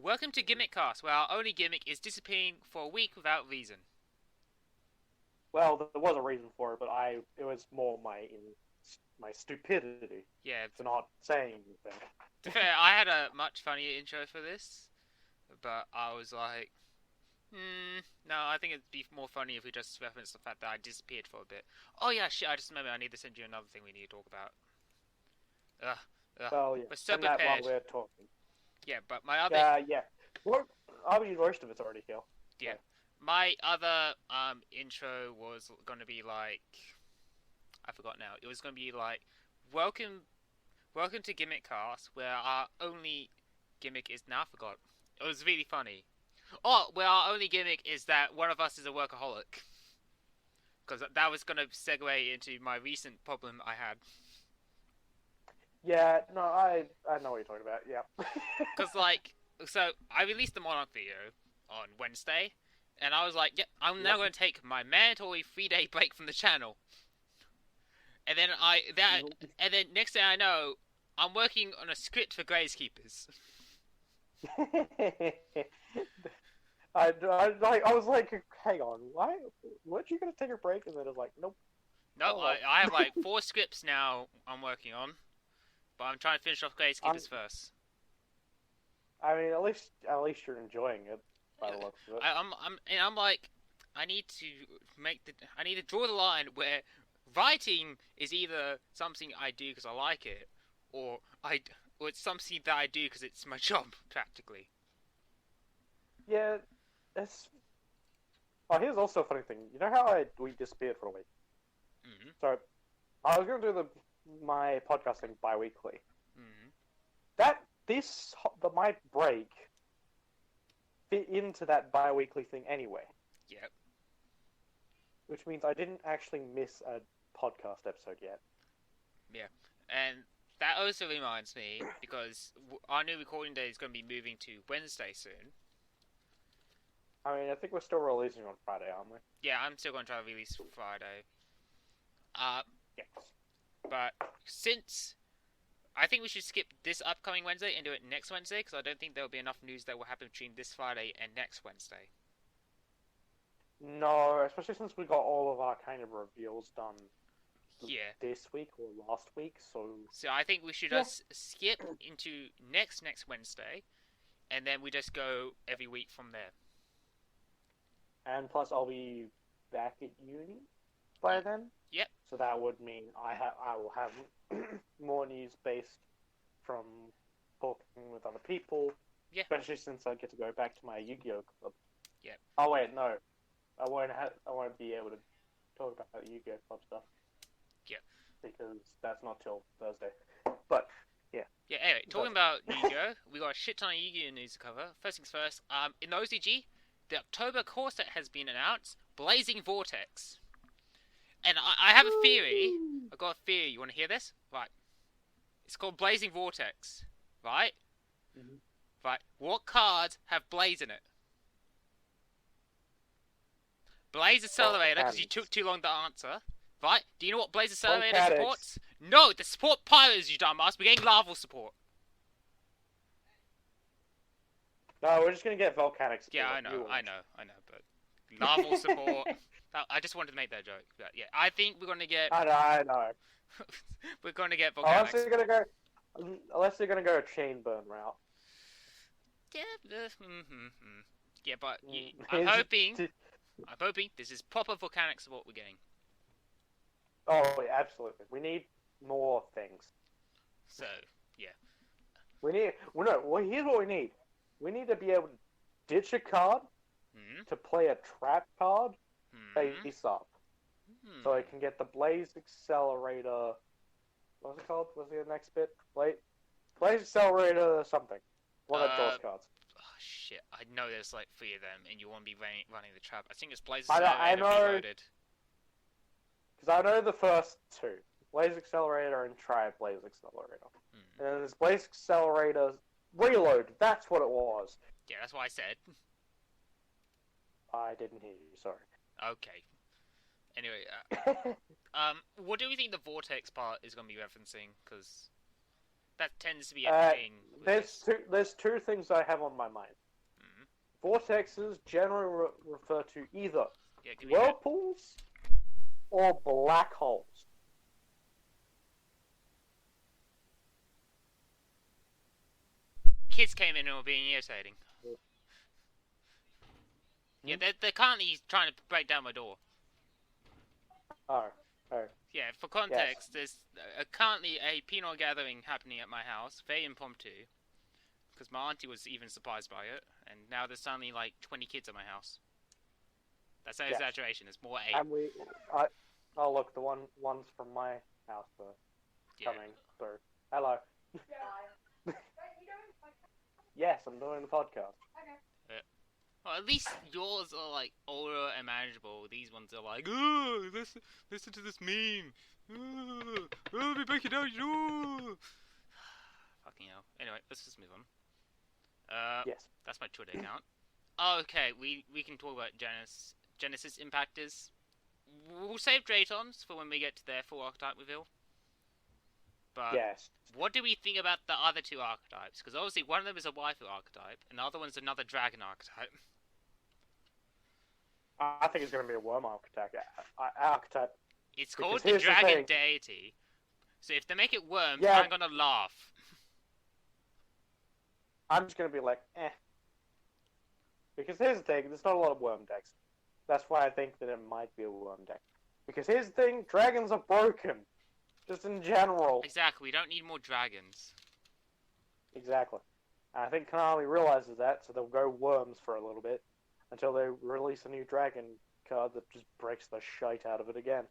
Welcome to Gimmickast, where our only gimmick is disappearing for a week without reason. Well, there was a reason for it, but it was more my stupidity Yeah, for not saying anything. to be fair, I had a much funnier intro for this, but I was like, no, I think it'd be more funny if we just referenced the fact that I disappeared for a bit. Oh yeah, shit, I just remembered I need to send you another thing we need to talk about. Ugh, ugh. Well, yeah, We're so send that while prepared. we're talking. Yeah, but my other, Yeah. Look, I mean, most of it's already here. yeah, So. my other intro was gonna be like, I forgot now. It was gonna be like, welcome Welcome to Gimmickast, where our only gimmick is now I forgot. It was really funny. Oh, where our only gimmick is that one of us is a workaholic. Because that was going to segue into my recent problem I had. Yeah, no, I know what you're talking about. Yeah. Because, so I released the Monarch video on Wednesday, and I was like, yep, I'm now Yep. going to take my mandatory 3-day break from the channel. And then and then next thing I know, I'm working on a script for Grazekeepers. I was like, hang on, why? Weren't you gonna take a break? And then it's like, nope. Nope, Oh well. I have like 4 scripts now I'm working on. But I'm trying to finish off Grazekeepers first. I mean, at least you're enjoying it by the looks of it. I'm like, I need to draw the line where writing is either something I do because I like it, or or it's something that I do because it's my job practically. Yeah, it's. Oh, here's also a funny thing. You know how we disappeared for a week? Mm-hmm. So I was gonna do my podcasting bi-weekly. Mm-hmm. My break fit into that bi-weekly thing anyway. Yep. Which means I didn't actually miss a podcast episode yet. Yeah, and that also reminds me because our new recording day is going to be moving to Wednesday soon. I mean, I think we're still releasing on Friday, aren't we? Yeah, I'm still going to try to release Friday. Yes. But since I think we should skip this upcoming Wednesday and do it next Wednesday because I don't think there'll be enough news that will happen between this Friday and next Wednesday. No, especially since we got all of our kind of reveals done this week or last week, so I think we should just skip into next Wednesday, and then we just go every week from there. And plus, I'll be back at uni by then. Yep. So that would mean I will have more news based from talking with other people. Yeah. Especially since I get to go back to my YuGiOh club. Yep. Oh wait, no, I won't be able to talk about YuGiOh club stuff. Yeah. Because that's not till Thursday. But yeah. Yeah. Anyway, talking about YuGiOh, we got a shit ton of YuGiOh news to cover. First things first. In the OCG, the October core set has been announced. Blazing Vortex. And I have a theory. I've got a theory. You want to hear this? Right. It's called Blazing Vortex. Right? Mm-hmm. Right. What cards have Blaze in it? Blaze Accelerator, because you took too long to answer. Right? Do you know what Blaze Accelerator supports? No, the support Pyros, you dumbass. We're getting Larval support. No, we're just gonna get Volcanic support. Yeah, I know, but Larval support. I just wanted to make that joke. But yeah, I think we're gonna get. I know. We're gonna get Volcanic. Unless they're gonna go a chain burn route. Yeah, but I'm hoping this is proper Volcanic support we're getting. Oh, yeah, absolutely. We need more things. So yeah. Here's what we need. We need to be able to ditch a card to play a trap card face up. So I can get the Blaze Accelerator. What's it called? What's the next bit? Blaze Accelerator something. One of those cards. Oh, shit. I know there's like 3 of them, and you want to be running the trap. I think it's Blaze Accelerator I know. Reloaded. Because I know the first 2. Blaze Accelerator and try Blaze Accelerator. And then there's Blaze Accelerator Reload. That's what it was. Yeah, that's what I said. I didn't hear you. Sorry. Okay. Anyway, what do we think the Vortex part is going to be referencing? Because that tends to be a thing. There's two things I have on my mind. Vortexes generally refer to either whirlpools or black holes. Kids came in and were being irritating. Yeah, they're currently trying to break down my door. Oh. Yeah, for context, there's currently a peanut gathering happening at my house, very impromptu, because my auntie was even surprised by it, and now there's suddenly like 20 kids at my house. That's no exaggeration. It's more 8. And look, the ones from my house are coming through. Hello. Yes, I'm doing the podcast. Okay. Well, at least yours are like older and manageable. These ones are like, oh, listen to this meme. Oh, let me break it down. Oh. Fucking hell. Anyway, let's just move on. Yes. That's my Twitter account. Okay, we can talk about Genesis impactors. We'll save Draytons for when we get to their full archetype reveal. But yes. What do we think about the other 2 archetypes? Because obviously one of them is a waifu archetype, and the other one's another dragon archetype. I think it's going to be a worm archetype. It's called the dragon deity. So if they make it worms, I'm going to laugh. I'm just going to be like, eh. Because here's the thing, there's not a lot of worm decks. That's why I think that it might be a worm deck. Because here's the thing, dragons are broken. Just in general. Exactly, we don't need more dragons. Exactly. And I think Konami realizes that, so they'll go worms for a little bit. Until they release a new dragon card that just breaks the shite out of it again.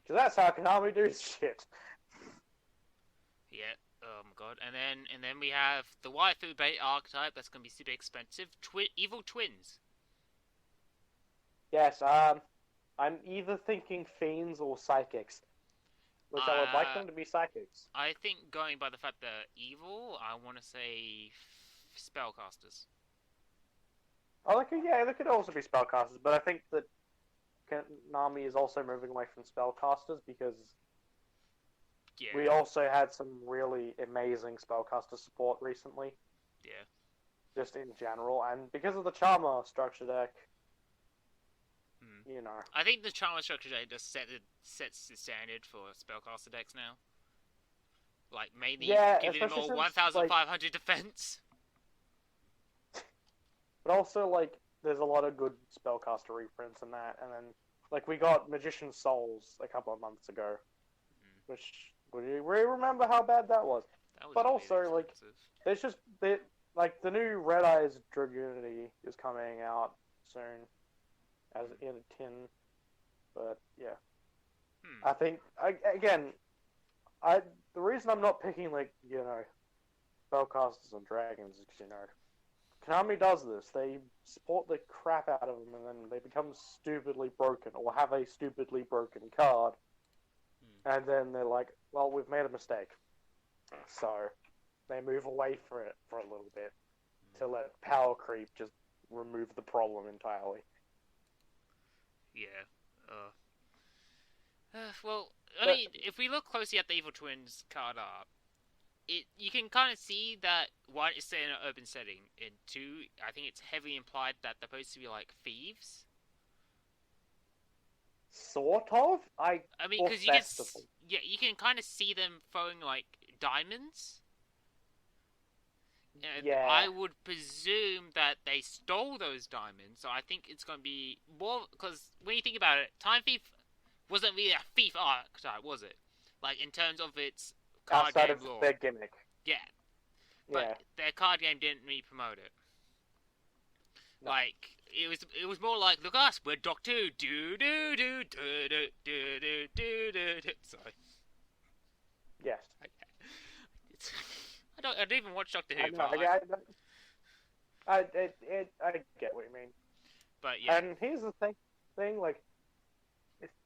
Because that's how Konami do shit. Yeah, oh my god. And then we have the waifu bait archetype that's going to be super expensive. Evil twins. Yes, I'm either thinking fiends or psychics. Which I would like them to be psychics. I think going by the fact they're evil, I want to say spellcasters. Oh, they could also be spellcasters, but I think that Konami is also moving away from spellcasters because we also had some really amazing spellcaster support recently. Yeah. Just in general, and because of the Charmer structure deck, you know. I think the Charmer structure deck just sets the standard for spellcaster decks now. Like, maybe giving them all 1,500 defense. But also, like, there's a lot of good spellcaster reprints in that, and then, like, we got Magician's Souls a couple of months ago, which, we remember how bad that was. But also, like, there's just, like, the new Red Eyes Dragoonity is coming out soon, as in a tin, but, yeah. I think, again, the reason I'm not picking, like, you know, spellcasters and dragons is because, you know, Konami does this. They support the crap out of them, and then they become stupidly broken, or have a stupidly broken card. And then they're like, well, we've made a mistake. So, they move away from it for a little bit, to let power creep just remove the problem entirely. Yeah. Well, I mean, if we look closely at the Evil Twins card art, you can kind of see that, one, it's set in an open setting, and two, I think it's heavily implied that they're supposed to be like thieves. Sort of? I mean, because you can kind of see them throwing like diamonds. And I would presume that they stole those diamonds, so I think it's going to be more, because when you think about it, Time Thief wasn't really a thief archetype, was it? Like, in terms of its card outside game of lore. their gimmick. Yeah. But their card game didn't really promote it. No. Like, it was more like, look us, we're Doctor Who. Sorry. Yes. I don't even watch Doctor Who. I get what you mean. But yeah. And here's the thing, like,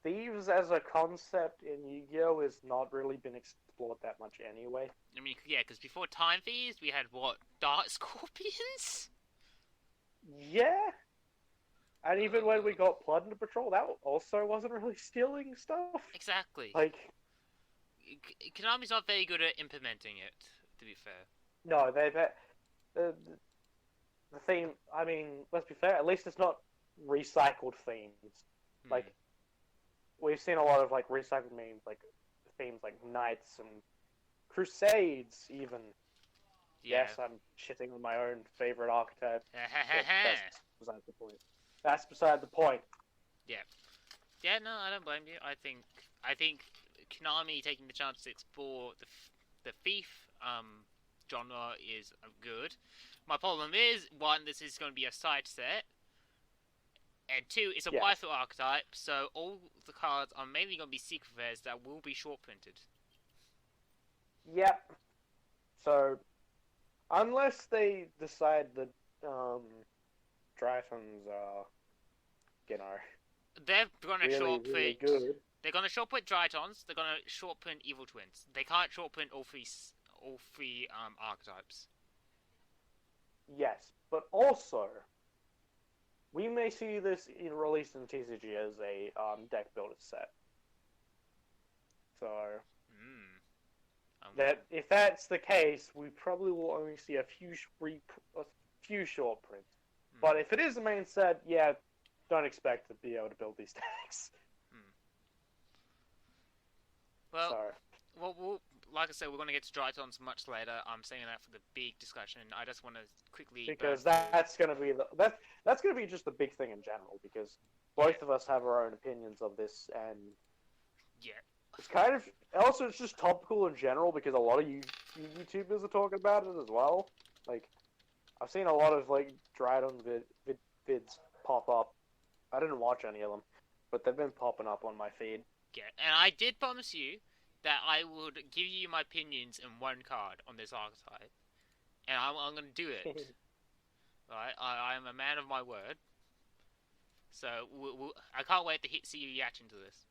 thieves as a concept in YuGiOh has not really been explored that much anyway. I mean, yeah, because before Time Thieves, we had, what, Dark Scorpions? Yeah. And even when we got Plunder Patrol, that also wasn't really stealing stuff. Exactly. Like, Konami's not very good at implementing it. To be fair. No, the theme. I mean, let's be fair. At least it's not recycled themes. Like we've seen a lot of like recycled memes, like themes like knights and crusades, even. Yeah. Yes, I'm shitting on my own favorite archetype. That's beside the point. That's beside the point. Yeah. Yeah, no, I don't blame you. I think Konami taking the chance to explore the thief genre is good. My problem is, one, this is going to be a side set, and two, it's a waifu archetype, so all the cards are mainly going to be secret rares that will be short printed. Yep. So, unless they decide that Drytons are, they're going to really, short print. Really good. They're going to short print Drytons. They're going to short print Evil Twins. They can't short print all three archetypes. Yes, but also we may see this released in TCG as a deck builder set. So that if that's the case, we probably will only see a few short prints. But if it is the main set, yeah, don't expect to be able to build these decks. Well, like I said, we're going to get to Drytons much later. I'm saying that for the big discussion. I just want to quickly because that's going to be that's going to be just the big thing in general. Because both of us have our own opinions of this, and it's kind of also it's just topical in general because a lot of YouTubers are talking about it as well. Like I've seen a lot of like Dryton vids pop up. I didn't watch any of them, but they've been popping up on my feed. Yeah, and I did promise you that I would give you my opinions in one card on this archetype, and I'm going to do it. Right, I am a man of my word. So I can't wait to see your reaction to this.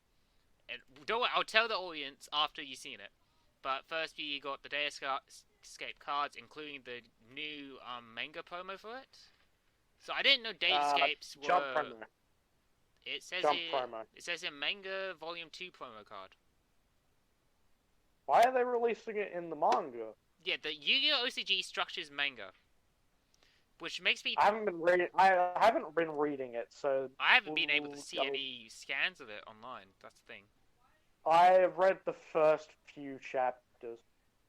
And don't worry, I'll tell the audience after you've seen it. But first, you got the Day Escape cards, including the new manga promo for it. So I didn't know Day Escapes were. Jump promo. It says promo. It says in Manga Volume 2 promo card. Why are they releasing it in the manga? Yeah, the YuGiOh OCG structures manga, which makes me. I haven't been reading it, so I haven't been able to see any scans of it online. That's the thing. I've read the first few chapters.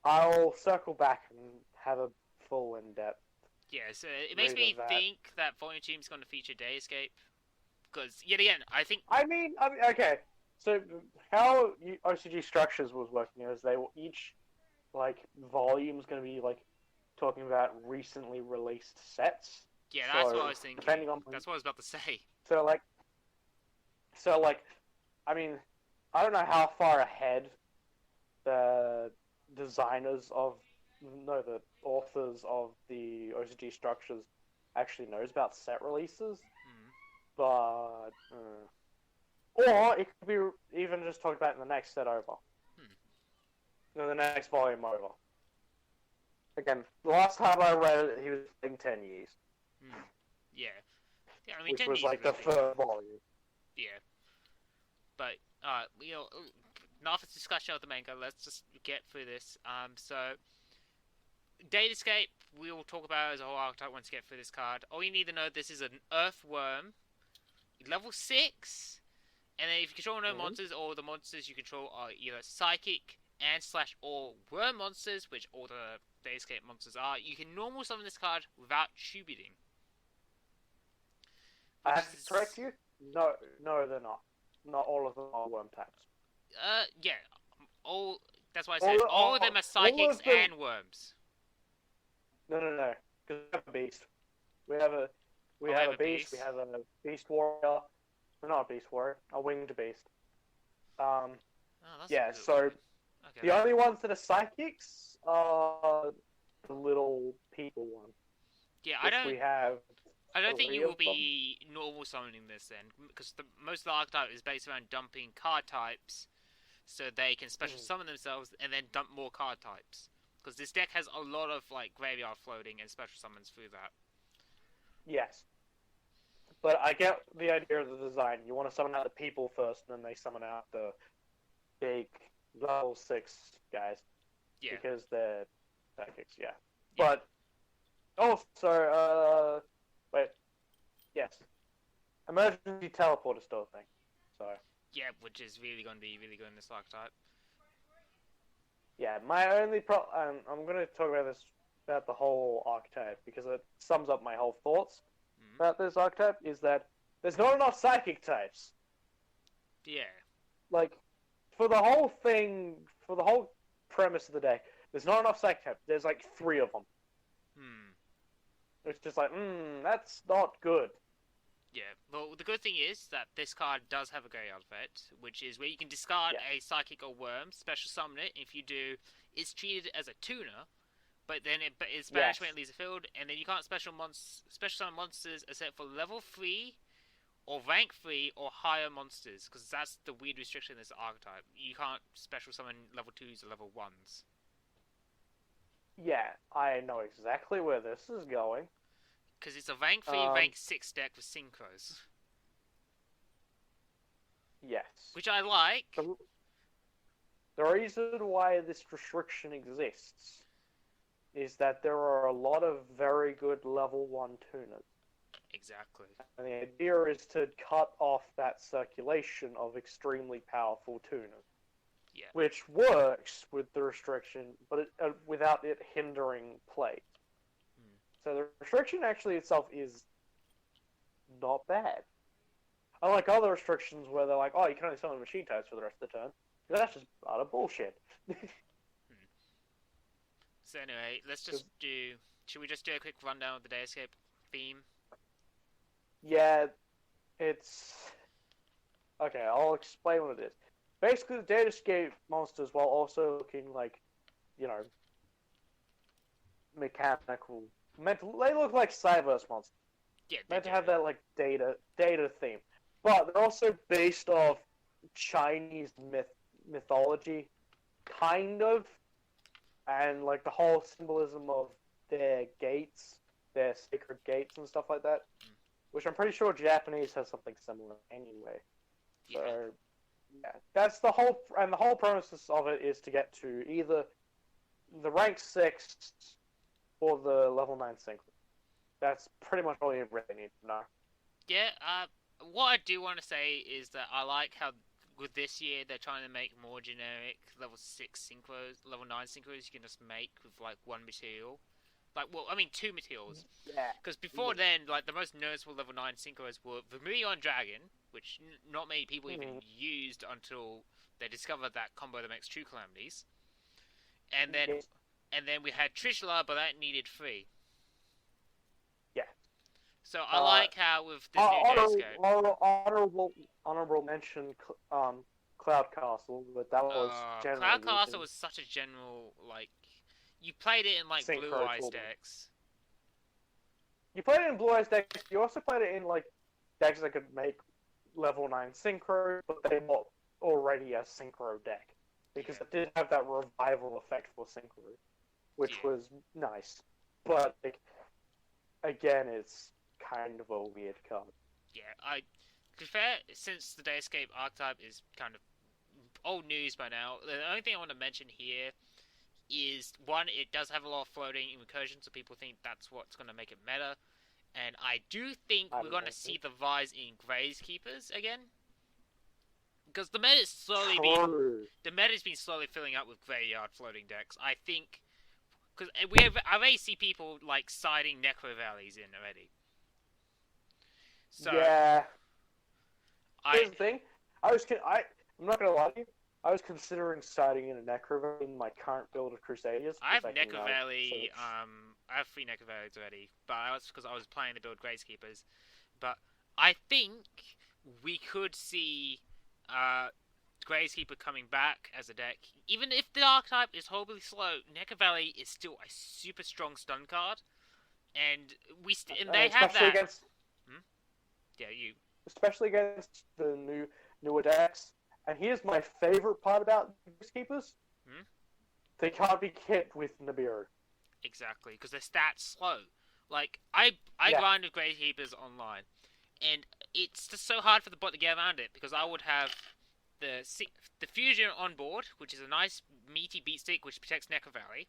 I'll circle back and have a full in-depth. Yeah, so it makes me think that Volume 2 is going to feature Day Escape. Because, yet again, I think... I mean, okay. So, how OCG Structures was working is they were each, like, volume's going to be, like, talking about recently released sets. Yeah, that's what I was thinking. Depending on... That's what I was about to say. So, I mean, I don't know how far ahead the the authors of the OCG Structures actually knows about set releases. But, or it could be even just talked about in the next set over. In the next volume over. Again, the last time I read it, he was in 10 years. Yeah. Yeah, I mean, which 10 was years like the third volume. Yeah. But, enough discussion of the manga, let's just get through this. So, Day Escape, we will talk about as a whole archetype once we get through this card. All you need to know, this is an Earthworm. Level 6, and then if you control no monsters, all the monsters you control are either psychic and / or worm monsters, which all the Day Escape monsters are. You can normal summon this card without tubuting. I have to correct you? No, they're not. Not all of them are worm types. Yeah. That's why I said all of them are psychics and worms. No. Because we have a beast. We have a beast. We have a beast warrior. Not a beast warrior. A winged beast. Yeah. So the only ones that are psychics are the little people ones. Yeah, I don't think you will be normal summoning this then, because most of the archetype is based around dumping card types, so they can special summon themselves and then dump more card types. Because this deck has a lot of like graveyard floating and special summons through that. Yes. But I get the idea of the design. You want to summon out the people first, and then they summon out the big level 6 guys. Yeah. Because they're psychics, yeah. Yeah. But also, wait, yes, emergency teleport is still a thing. So yeah, which is really going to be really good in this archetype. yeah, my only I'm going to talk about the whole archetype because it sums up my whole thoughts about this archetype. Is that there's not enough psychic types. Yeah. Like for the whole premise of the deck, there's not enough psychic types. There's like 3 of them. It's just like, that's not good. Yeah, well, the good thing is that this card does have a graveyard effect, which is where you can discard a psychic or worm, special summon it. If you do, it's treated as a tuner, but then it's banished when it leaves the field, and then you can't special summon monsters except for level 3 or rank 3 or higher monsters, because that's the weird restriction in this archetype. You can't special summon level 2s or level 1s. Yeah, I know exactly where this is going. Because it's a rank 3, rank 6 deck with synchros. Yes. Which I like. The reason why this restriction exists is that there are a lot of very good level 1 tuners. Exactly. And the idea is to cut off that circulation of extremely powerful tuners. Yeah. Which works with the restriction, but without it hindering play. So the restriction actually itself is not bad. Unlike other restrictions where they're like, oh, you can only summon machine types for the rest of the turn. That's just utter bullshit. So anyway, let's just do... Should we just do a quick rundown of the Dayscape theme? Yeah, it's... Okay, I'll explain what it is. Basically, the Datascape monsters, while also looking like, mechanical... They look like Cyberse monsters. Yeah, meant to have that, like, data theme. But they're also based off Chinese mythology, kind of. And, like, the whole symbolism of their gates, their sacred gates and stuff like that. Which I'm pretty sure Japanese has something similar anyway. So... Yeah, that's the whole premise of it is to get to either the rank 6 or the level 9 synchro. That's pretty much all you really need to know. Yeah, what I do want to say is that I like how with this year they're trying to make more generic level 6 synchros, level 9 synchros you can just make with like 1 material. Like, well, I mean 2 materials. Yeah. Because before then, like, the most noticeable level 9 synchros were Vermilion Dragon, which not many people even used until they discovered that combo that makes True Calamities. And then we had Trishula, but that needed 3. Yeah. So I like how with this new Dayscape... Honorable mention Cloud Castle, but that was general. Cloud Castle was such a general, like... You played it in, like, Blue Eyes decks. You played it in Blue Eyes decks. You also played it in, like, decks that could make level 9 synchro, but they were already a synchro deck. Because it did have that revival effect for synchro, which was nice. But, like, again, it's kind of a weird card. Yeah, to be fair, since the Dayscape archetype is kind of old news by now, the only thing I want to mention here is, one, it does have a lot of floating incursion, so people think that's what's going to make it meta. And I do think we're going to see the rise in Grazekeepers again. Because the meta's been slowly filling up with graveyard floating decks. I think, because I already see people like siding Necro Valleys in already. So yeah. Here's the thing. I'm not gonna lie to you. I was considering siding in a Necro Valley in my current build of Crusaders. I have Necro Valley. I have 3 Necro Valleys already, but that's because I was playing the build Grazekeepers. But I think we could see Grazekeeper coming back as a deck. Even if the archetype is horribly slow, Necro Valley is still a super strong stun card, and they have that. Against... Yeah, you. Especially against the newer decks. And here's my favorite part about Grazekeepers. They can't be hit with Nibiru. Exactly, because their stats slow. Like, I grind with Grazekeepers online, and it's just so hard for the bot to get around it, because I would have the fusion on board, which is a nice meaty beat stick which protects Necro Valley.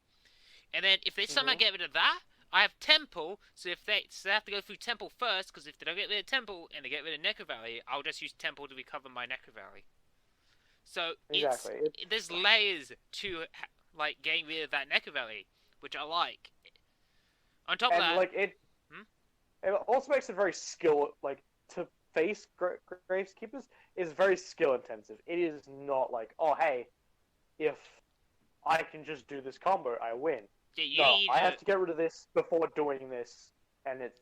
And then if they somehow get rid of that, I have Temple. So they have to go through Temple first, because if they don't get rid of Temple and they get rid of Necro Valley, I'll just use Temple to recover my Necro Valley. So there's layers to like getting rid of that Necro Valley, which I like. On top of that, like it also makes it very to face Gravekeepers is very skill intensive. It is not like, oh hey, if I can just do this combo, I win. Yeah, I have to get rid of this before doing this, and it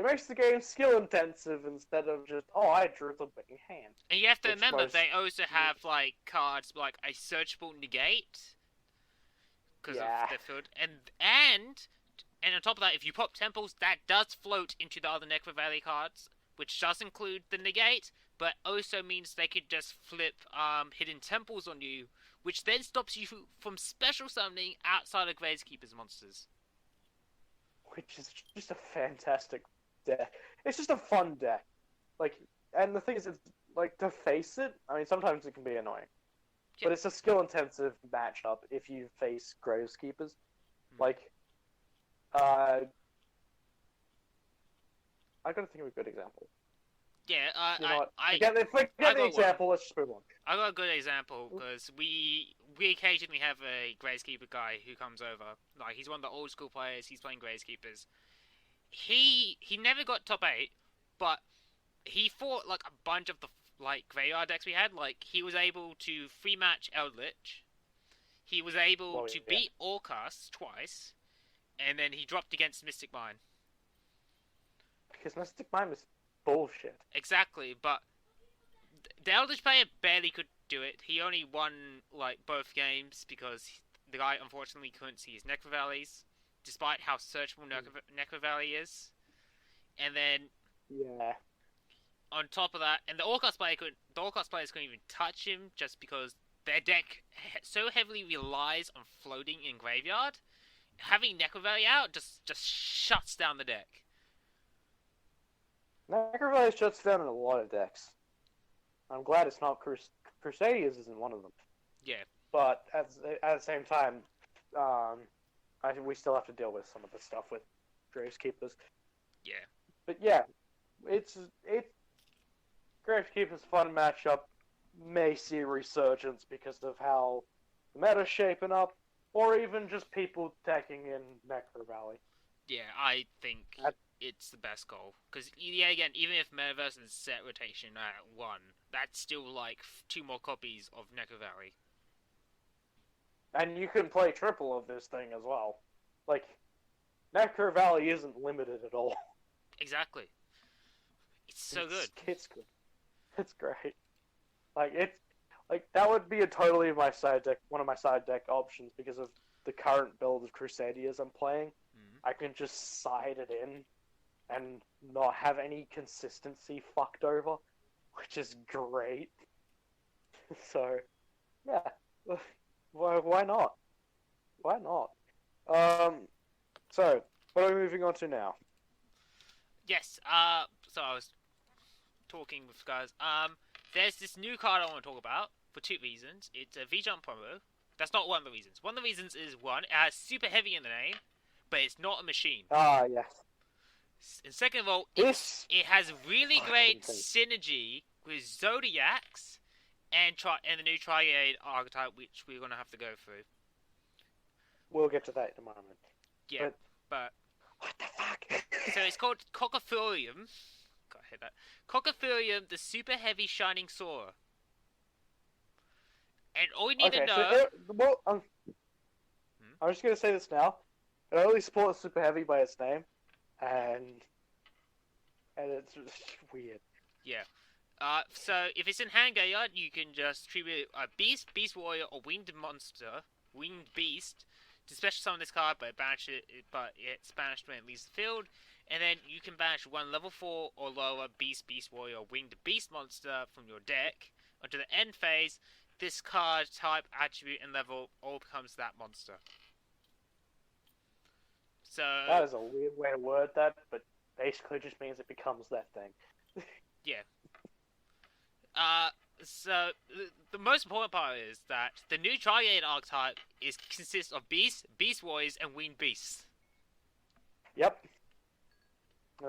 makes the game skill intensive instead of just, oh, I drew the big hand. And you have to remember they also have like cards like a searchable negate because of the field, and on top of that, if you pop temples, that does float into the other Necro Valley cards, which does include the negate, but also means they could just flip hidden temples on you, which then stops you from special summoning outside of Gravekeeper's monsters. Which is just a fantastic deck. It's just a fun deck. And the thing is, it's to face it, I mean, sometimes it can be annoying. Yeah. But it's a skill-intensive matchup if you face Gravekeepers. I gotta think of a good example. Yeah, forget the example. Let's just move on. I got a good example because we occasionally have a Gravekeeper guy who comes over. Like, he's one of the old school players. He's playing Gravekeepers. He never got top 8, but he fought like a bunch of the graveyard decks we had. Like, he was able to free match Eldritch. He was able to beat Orcust twice, and then he dropped against Mystic Mine. Because Mystic Mine was bullshit. Exactly, but the Eldritch player barely could do it. He only won both games because the guy unfortunately couldn't see his Necro Valleys, despite how searchable Necro Valley is. And then on top of that, and the Orcust players couldn't even touch him just because their deck so heavily relies on floating in graveyard. Having Necro Valley out just shuts down the deck. Necro Valley shuts down in a lot of decks. I'm glad it's not Crusaders isn't one of them. Yeah. But at the same time, I think we still have to deal with some of the stuff with Gravekeepers. Yeah. But yeah, it's Gravekeepers' fun matchup may see a resurgence because of how the meta's shaping up, or even just people taking in Necro Valley. Yeah, I think it's the best goal. Because, again, even if Metaverse is set rotation at 1, that's still 2 more copies of Necro Valley. And you can play triple of this thing as well. Necro Valley isn't limited at all. Exactly. It's so good. It's good. It's great. That would be one of my side deck options because of the current build of Crusaders I'm playing. Mm-hmm. I can just side it in and not have any consistency fucked over, which is great. So, yeah. Why not? Why not? So, what are we moving on to now? Yes, so I was talking with guys. There's this new card I want to talk about for 2 reasons. It's a V-Jump promo. That's not one of the reasons. One of the reasons is, one, it has super heavy in the name, but it's not a machine. Ah, yes. And second of all, it has really great synergy with Zodiacs and the new Triade archetype, which we're going to have to go through. We'll get to that in a moment. Yeah, but what the fuck? So it's called Cocothurium. God, I hate that. Cocothurium, the super heavy shining Sora. And all you need to know... I'm just going to say this now. It only supports super heavy by its name, and it's just weird. Yeah. So if it's in hand graveyard, you can just tribute a Beast Warrior, or Winged Monster, Winged Beast, to special summon this card, but it's banished when it leaves the field. And then you can banish 1 level 4 or lower Beast Warrior, or Winged Beast Monster from your deck onto the end phase. This card, type, attribute, and level all becomes that monster. So that is a weird way to word that, but basically just means it becomes that thing. Yeah. So the most important part is that the new Tri-Gate archetype consists of beasts, beast warriors, and winged beasts. Yep.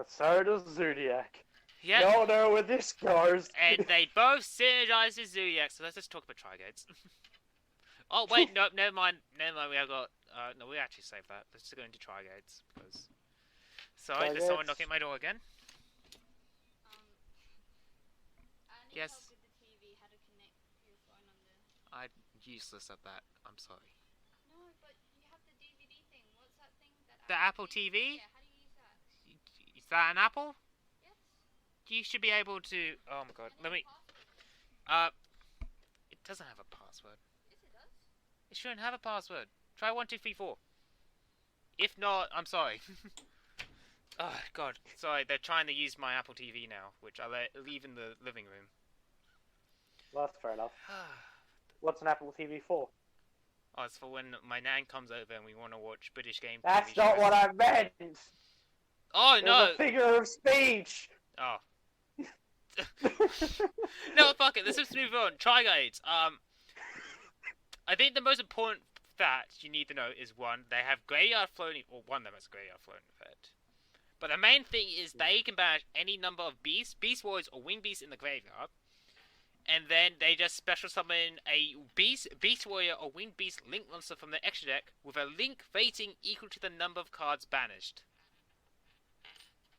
So does Zodiac. Yep. You all know where this goes. And they both synergize with Zodiac, so let's just talk about Tri-Gates. Oh, wait, no, never mind. Never mind, we have got... no, we actually saved that. Let's just go into Tri-Gates, because... Sorry, there's someone knocking at my door again. I need Yes. help with the TV, how to connect your phone on there. I'm useless at that. I'm sorry. No, but you have the DVD thing. What's that thing? The Apple TV? Yeah, how do you use that? Is that an Apple? Yes. You should be able to... Oh my god, let me... It doesn't have a password. Yes, it does. It shouldn't have a password. Try 1234. If not, I'm sorry. Oh god, sorry, they're trying to use my Apple TV now, which I leave in the living room. Well, that's fair enough. What's an Apple TV for? Oh, it's for when my nan comes over and we want to watch British game. That's TV not shows. what I meant! Oh It no! was a figure of speech! Oh. No, fuck it. Let's just move on. Tri-Gates. I think the most important fact you need to know is one, they have graveyard floating, or one of them has a graveyard floating effect. But the main thing is they can banish any number of beasts, beast warriors, or winged beasts in the graveyard, and then they just special summon a beast warrior, or winged beast link monster from the extra deck with a link rating equal to the number of cards banished.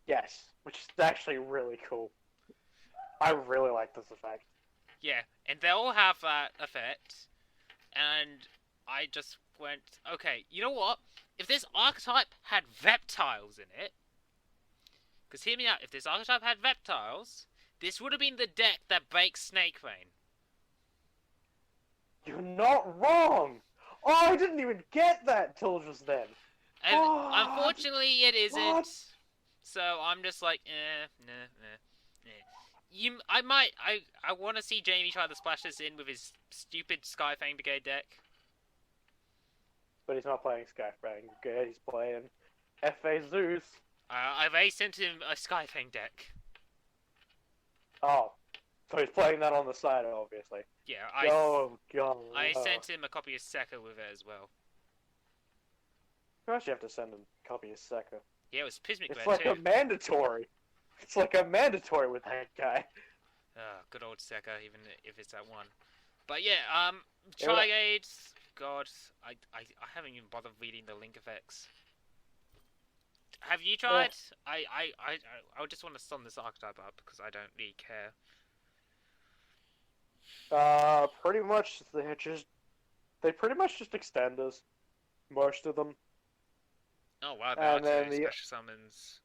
Yes, which is actually really cool. I really like this effect. Yeah, and they all have that effect, and I just went, okay, you know what? If this archetype had reptiles in it, because hear me out, if this archetype had reptiles, this would have been the deck that breaks Snake Rain. You're not wrong! Oh, I didn't even get that till just then. And What? unfortunately, it isn't. What? So I'm just like, nah. I want to see Jamie try to splash this in with his stupid Skyfang Brigade deck. But he's not playing Skyfang. Good, he's playing F.A. Zeus. I've already sent him a Skyfang deck. Oh. So he's playing that on the side, obviously. Yeah, Oh, God. I sent him a copy of Sekka with it as well. You actually have to send him a copy of Sekka. Yeah, it was Pismic It's Red like too. a mandatory. It's like a mandatory with that guy. Good old Sekka, even if it's at one. But yeah, Tri-Gates, God, I haven't even bothered reading the link effects. Have you tried? I just want to sum this archetype up because I don't really care. Pretty much they pretty much just extenders. Most of them. Oh wow, And there are then two the- special summons.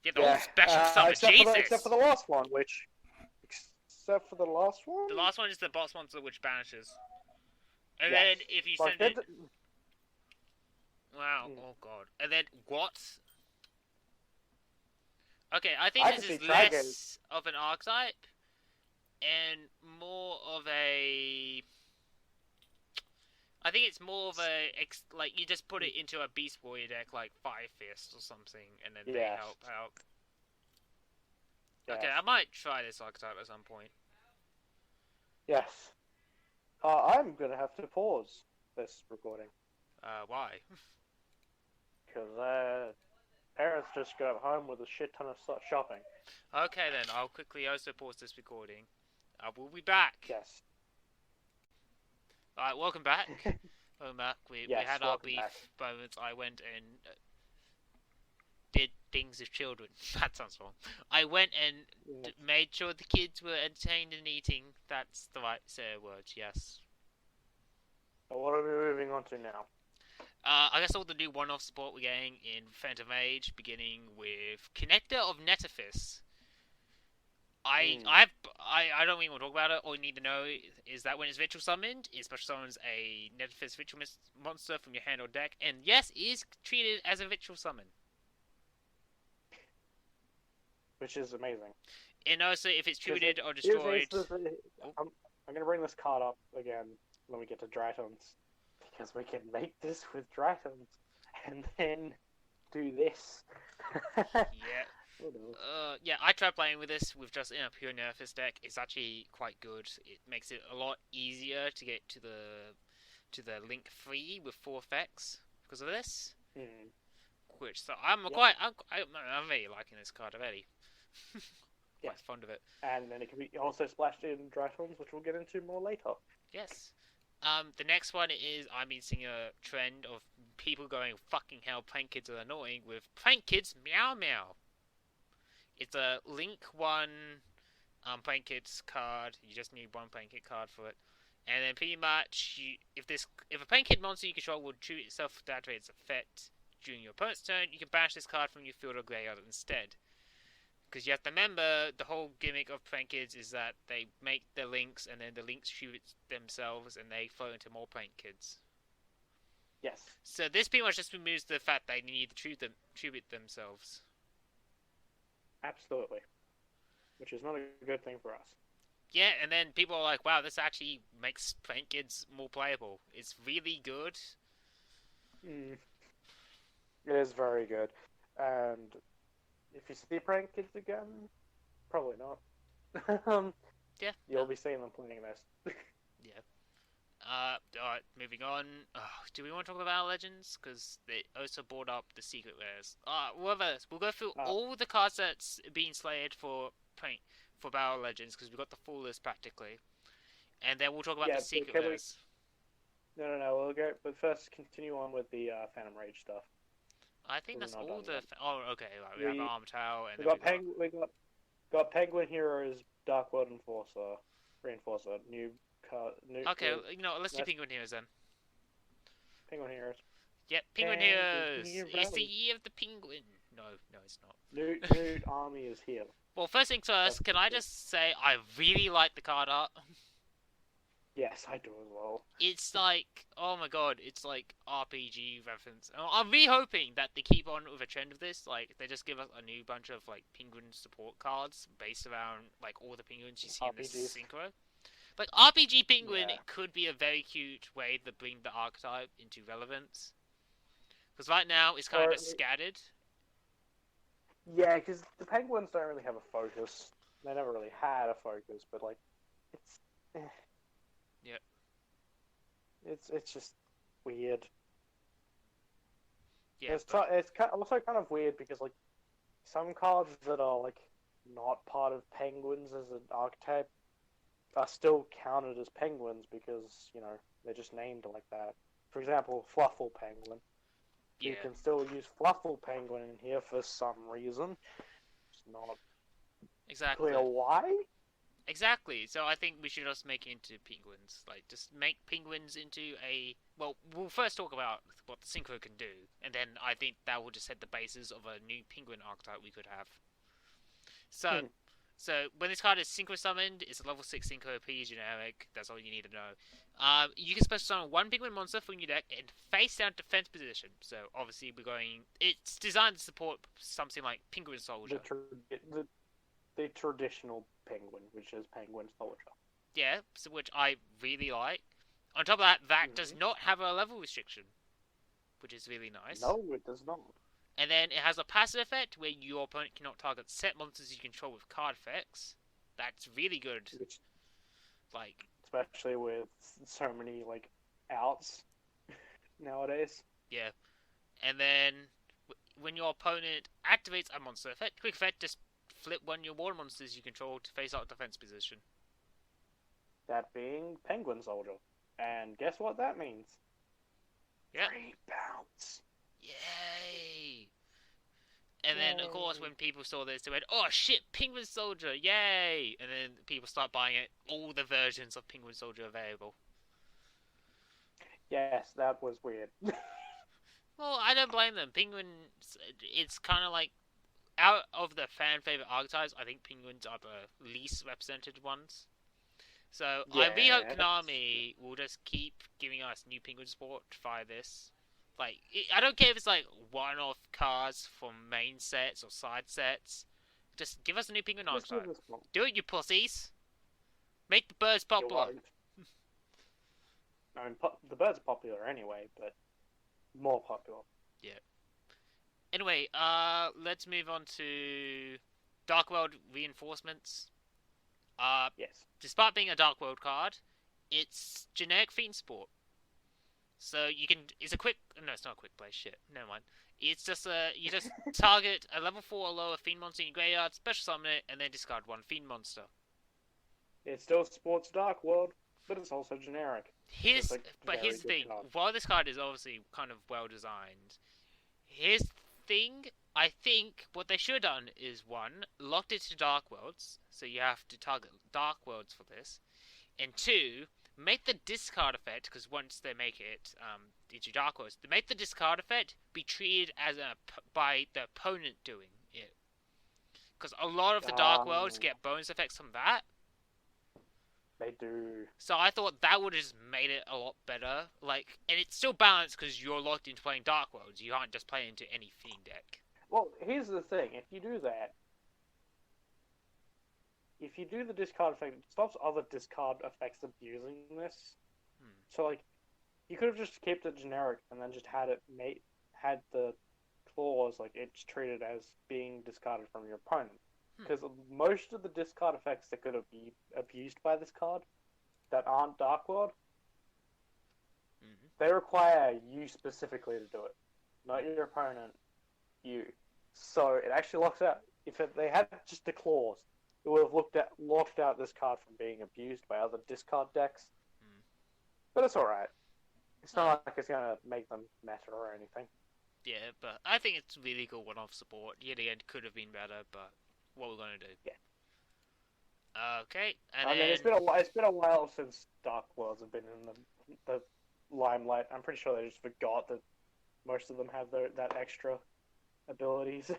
Yeah, they're all special summons, Jesus! except for the last one, which... Except for the last one? The last one is the boss monster which banishes. And Yes. then if you Like, send it... Wow, oh god. And then what? Okay, I think I this can is see less Tri-Gates. of an archetype and more of a... I think it's more of a, like, you just put it into a Beast Warrior deck, like Fire Fist or something, and then they Yes. help out. Yes. Okay, I might try this archetype at some point. Yes. I'm gonna have to pause this recording. Why? Because, parents just got home with a shit ton of shopping. Okay then, I'll quickly also pause this recording. We'll be back. Yes. Alright, welcome back. Welcome back. We Yes, had our welcome beef back. moments. I went and did things with children. That sounds wrong. I went and made sure the kids were entertained and eating. That's the right set of words, yes. So what are we moving on to now? I guess all the new one-off support we're getting in Phantom Age, beginning with Connector of Netafis. I don't even want to talk about it. All you need to know is that when it's ritual summoned, it special summons a Netafis ritual monster from your hand or deck, and yes, it is treated as a ritual summon. Which is amazing. And also, if it's tutored or destroyed... I'm gonna bring this card up again when we get to Drytons. Because we can make this with Drytons. And then do this. Yeah. Oh no. Yeah, I tried playing with this with just in a pure Nerfus deck. It's actually quite good. It makes it a lot easier to get to the link free with 4 effects because of this. Mm. Which so I'm Yep. I'm really liking this card already. Yeah. Quite fond of it. And then it can be also splashed in dry forms, which we'll get into more later. Yes. The next one is I've been seeing a trend of people going fucking hell. Prank kids are annoying with prank kids meow meow. It's a link 1 prank kids card. You just need 1 prank kid card for it. And then pretty much, if a prank kid monster you control will shoot itself to activate its effect during your opponent's turn, you can banish this card from your field or graveyard instead. Because you have to remember, the whole gimmick of prank kids is that they make the links, and then the links shoot themselves, and they flow into more prank kids. Yes. So this pretty much just removes the fact they need to shoot it themselves. Absolutely. Which is not a good thing for us. Yeah, and then people are like, wow, this actually makes prank kids more playable. It's really good. Mm. It is very good. And if you see prank kids again, probably not. Yeah. You'll be seeing them playing this. Yeah. Alright, moving on. Do we want to talk about Legends? Because they also brought up the secret rares. We'll go through all the cards that's being slated for Battle Legends, because we've got the full list practically. And then we'll talk about the secret rares. No, we'll go, but first continue on with the Phantom Rage stuff. I think that's all the... okay, right, we have Armtail, and we got Penguin Heroes, Dark World Enforcer, Reinforcer, new... Okay, let's do Penguin Heroes then. Penguin Heroes. Yep, Penguin Heroes! It's the year of the penguin! No, it's not. New army is here. Well, first things first, can I just say I really like the card art? Yes, I do as well. It's like, oh my god, it's like RPG reference. I'm really hoping that they keep on with a trend of this. Like, they just give us a new bunch of like penguin support cards based around like all the penguins you see in this synchro. Like, RPG penguin, it could be a very cute way to bring the archetype into relevance. Because right now, it's kind of scattered. Yeah, because the penguins don't really have a focus. They never really had a focus, but like, it's... Yep. It's just weird. Yeah, it's also kind of weird because like some cards that are like not part of penguins as an archetype are still counted as penguins because they're just named like that. For example, Fluffle Penguin. You can still use Fluffle Penguin in here for some reason. It's not clear why. Exactly. So I think we should just make it into penguins. Like, just make penguins into a... Well, we'll first talk about what the Synchro can do, and then I think that will just set the basis of a new penguin archetype we could have. So, when this card is Synchro summoned, it's a level 6 Synchro P generic. That's all you need to know. You can special summon 1 penguin monster from your deck in face down defense position. So obviously we're going... It's designed to support something like Penguin Soldier. The traditional penguin, which is Penguin Soldier. Yeah, so which I really like. On top of that, does not have a level restriction, which is really nice. No, it does not. And then it has a passive effect where your opponent cannot target set monsters you control with card effects. That's really good. Like, especially with so many like outs nowadays. Yeah. And then when your opponent activates a monster effect, quick effect, just flip one of your water monsters you control to face out defense position. That being Penguin Soldier. And guess what that means? Yeah. Free bounce. Yay! And then, of course, when people saw this, they went, oh shit, Penguin Soldier, yay! And then people start buying it, all the versions of Penguin Soldier available. Yes, that was weird. Well, I don't blame them. Penguin, it's kind of like, out of the fan favorite archetypes, I think penguins are the least represented ones. So I really hope Konami will just keep giving us new penguin support via this. Like, I don't care if it's like one-off cards from main sets or side sets. Just give us a new penguin archetype. Do it, you pussies. Make the birds popular. I mean, the birds are popular anyway, but more popular. Yeah. Anyway, let's move on to Dark World reinforcements. Yes. Despite being a Dark World card, it's generic Fiend Sport. So you can, it's a quick, no, it's not a quick play, shit, never mind. It's just you just target a level 4 or lower Fiend monster in your graveyard, special summon it, and then discard one Fiend monster. It's still Sports Dark World, but it's also generic. Here's the thing, card. while this card is obviously kind of well designed, here's the thing, I think what they should have done is, one, locked it to Dark Worlds, so you have to target Dark Worlds for this, and two, make the discard effect, because once they make it into Dark Worlds, they make the discard effect be treated as by the opponent doing it. Because a lot of the Dark Worlds get bonus effects from that. They do. So I thought that would have just made it a lot better. Like, and it's still balanced because you're locked into playing Dark Worlds. You can't just play into any Fiend deck. Well, here's the thing. If you do that, if you do the discard effect, it stops other discard effects abusing this. So, like, you could have just kept it generic and then just had it had the clause, like, it's treated as being discarded from your opponent. Because most of the discard effects that could be abused by this card that aren't Dark World, they require you specifically to do it. Not your opponent, you. So it actually locks out. They had just the clause, it would have locked out this card from being abused by other discard decks. But it's alright. It's not like it's going to make them matter or anything. Yeah, but I think it's really cool one-off support. Yet again, could have been better, but what we're going to do. Yeah. Okay, and I mean, it's been a while since Dark Worlds have been in the limelight. I'm pretty sure they just forgot that most of them have that extra abilities.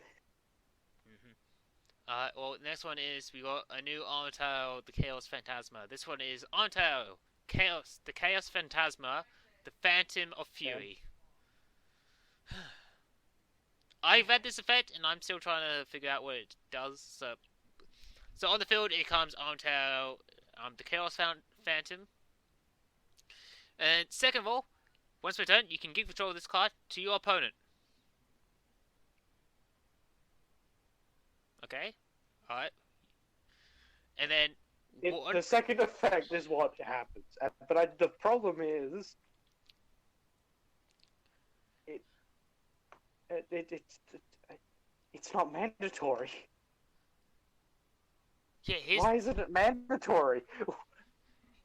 Well, next one is, we got a new Armatail, the Chaos Phantasma. This one is Armatail, the Chaos Phantasma, the Phantom of Fury. Yeah. I've read this effect, and I'm still trying to figure out what it does. So on the field, it comes Armatail, the Chaos Phantom. And second of all, once per turn, you can give control of this card to your opponent. Okay? Alright. And then... the second effect is what happens. But the problem is... It's not mandatory. Yeah, why isn't it mandatory?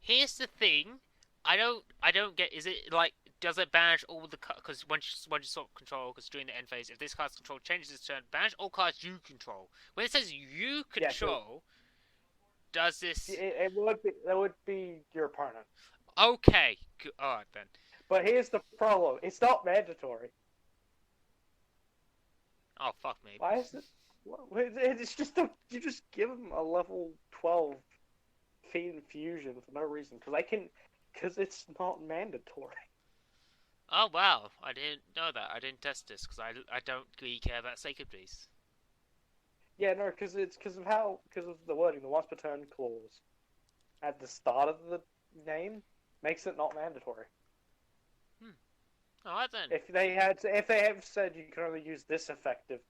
Here's the thing. I don't get... Is it, like... Does it banish all the cards? Because once you swap control, because during the end phase, if this card's control changes its turn, banish all cards you control. When it says you control, does this... That would be your opponent. Okay. Alright then. But here's the problem. It's not mandatory. Oh, fuck me. Why is it... It's just you just give them a level 12 Fiend Fusion for no reason. Because it's not mandatory. Oh wow, I didn't know that. I didn't test this because I don't really care about Sacred Beast. Yeah, no, because of the wording, the once per turn clause at the start of the name makes it not mandatory. Alright then. If they have said you can only use this effective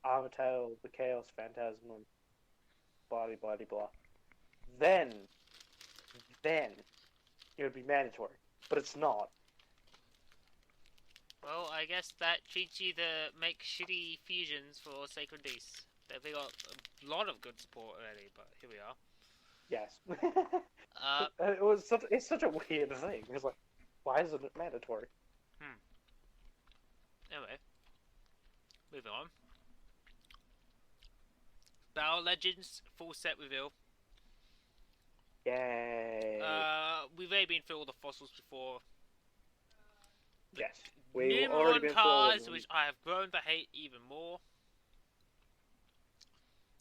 Armatail, the Chaos Phantasm, blah blah blah blah, then it would be mandatory. But it's not. Well, I guess that treats you to make shitty fusions for Sacred Beasts. They got a lot of good support already, but here we are. Yes. It's such a weird thing. It's like, why isn't it mandatory? Anyway, moving on. Battle Legends full set reveal. Yay! We've already been through all the fossils before. Yes. We've already Numeron been through cards, which I have grown to hate even more.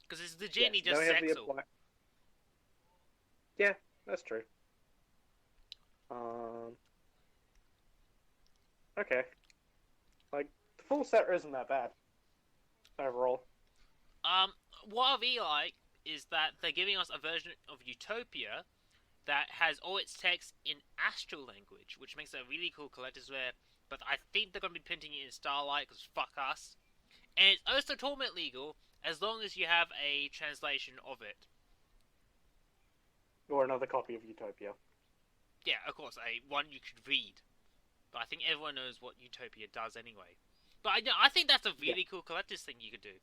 Because it's legitimately just Sexel. Yeah, that's true. Okay. Like, the full set isn't that bad. Overall. What I really like is that they're giving us a version of Utopia that has all its text in Astral language, which makes it a really cool collector's rare. But I think they're going to be printing it in Starlight, because fuck us. And it's also torment legal as long as you have a translation of it. Or another copy of Utopia. Yeah, of course, one you could read. But I think everyone knows what Utopia does anyway. But I think that's a really cool collector's thing you could do.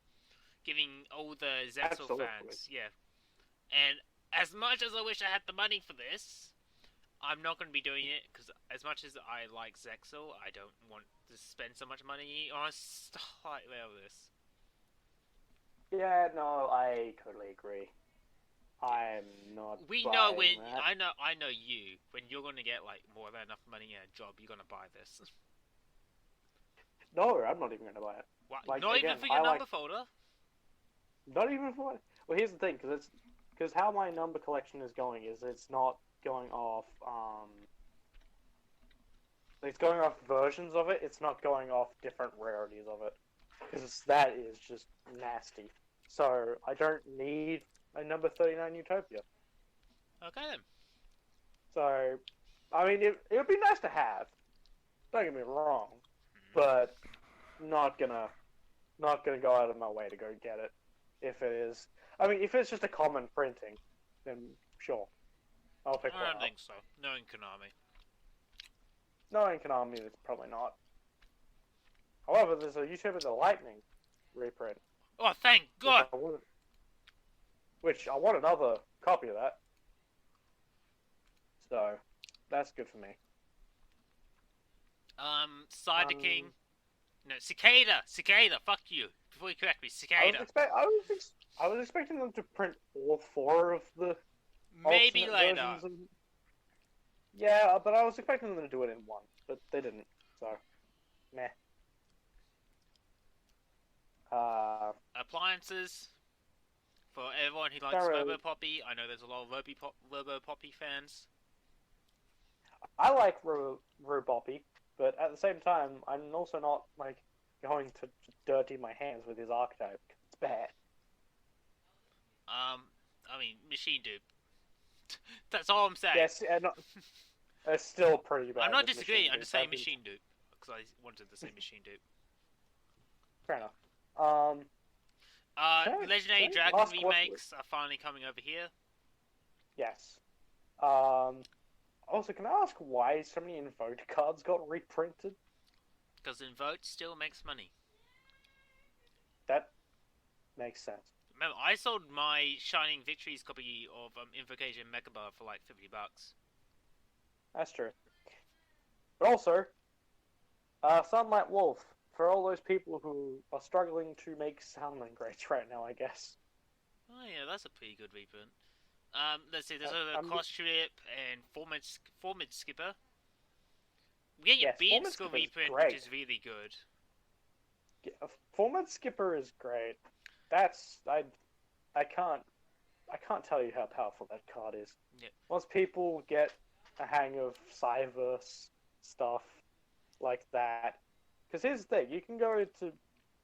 Giving all the Zexal fans, yeah. And as much as I wish I had the money for this, I'm not going to be doing it, because as much as I like Zexal, I don't want to spend so much money on stuff like this. Yeah, no, I totally agree. I'm not. We know when that. I know you when you're going to get like more than enough money in a job, you're going to buy this. No, I'm not even going to buy it. What? Like, not again, even for your number folder. Not even for. Well, here's the thing, because how my number collection is going is it's not going off. It's going off versions of it. It's not going off different rarities of it, because that is just nasty. So I don't need a number 39 Utopia. Okay then. So, I mean, it would be nice to have. Don't get me wrong, but not gonna go out of my way to go get it. If it is, I mean, if it's just a common printing, then sure, I'll pick one up. I don't think so. Knowing Konami. Knowing Konami, it's probably not. However, there's a Utopia the Lightning reprint. Oh, thank God! Which I want another copy of that. So, that's good for me. Cider King. No, Cicada! Cicada, fuck you. Before you correct me, Cicada. I was expecting them to print all 4 of the maybe later. Yeah, but I was expecting them to do it in one, but they didn't. So, meh. Appliances. For everyone who likes Robo Poppy, I know there's a lot of Robo Poppy fans. I like Robo Poppy, but at the same time, I'm also not like going to dirty my hands with his archetype. It's bad. I mean, machine dupe. That's all I'm saying. Yes, and it's still pretty bad. I'm not disagreeing. I'm just saying machine dupe because I wanted to say machine dupe. Fair enough. Legendary Dragon remakes are finally coming over here. Yes. Also, can I ask why so many Invoke cards got reprinted? Because Invoke still makes money. That makes sense. Remember, I sold my Shining Victories copy of Invocation Megabar for like $50. That's true. But also, Sunlight Wolf, for all those people who are struggling to make Soundlink rates right now, I guess. Oh yeah, that's a pretty good reprint. Let's see, there's a Cross Trip and Formid Skipper. We get your Beam Skill reprint, which is really good. Yeah, Formid Skipper is great. That's I can't tell you how powerful that card is. Yep. Once people get a hang of Cyverse stuff like that, because here's the thing, you can go into,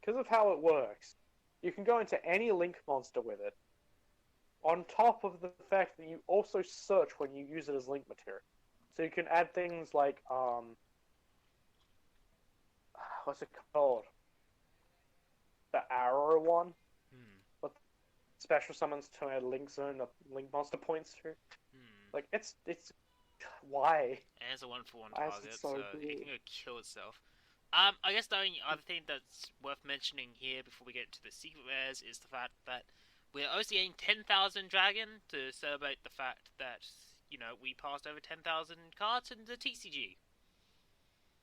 because of how it works, you can go into any link monster with it. On top of the fact that you also search when you use it as link material, so you can add things like what's it called? The arrow one. Special summons to a link zone that link monster points to. Like, it's why? And it's a 1-for-1 target, so good. it can go kill itself. I guess the only other thing that's worth mentioning here before we get to the secret rares is the fact that we're also getting 10,000 dragon to celebrate the fact that, you know, we passed over 10,000 cards in the TCG.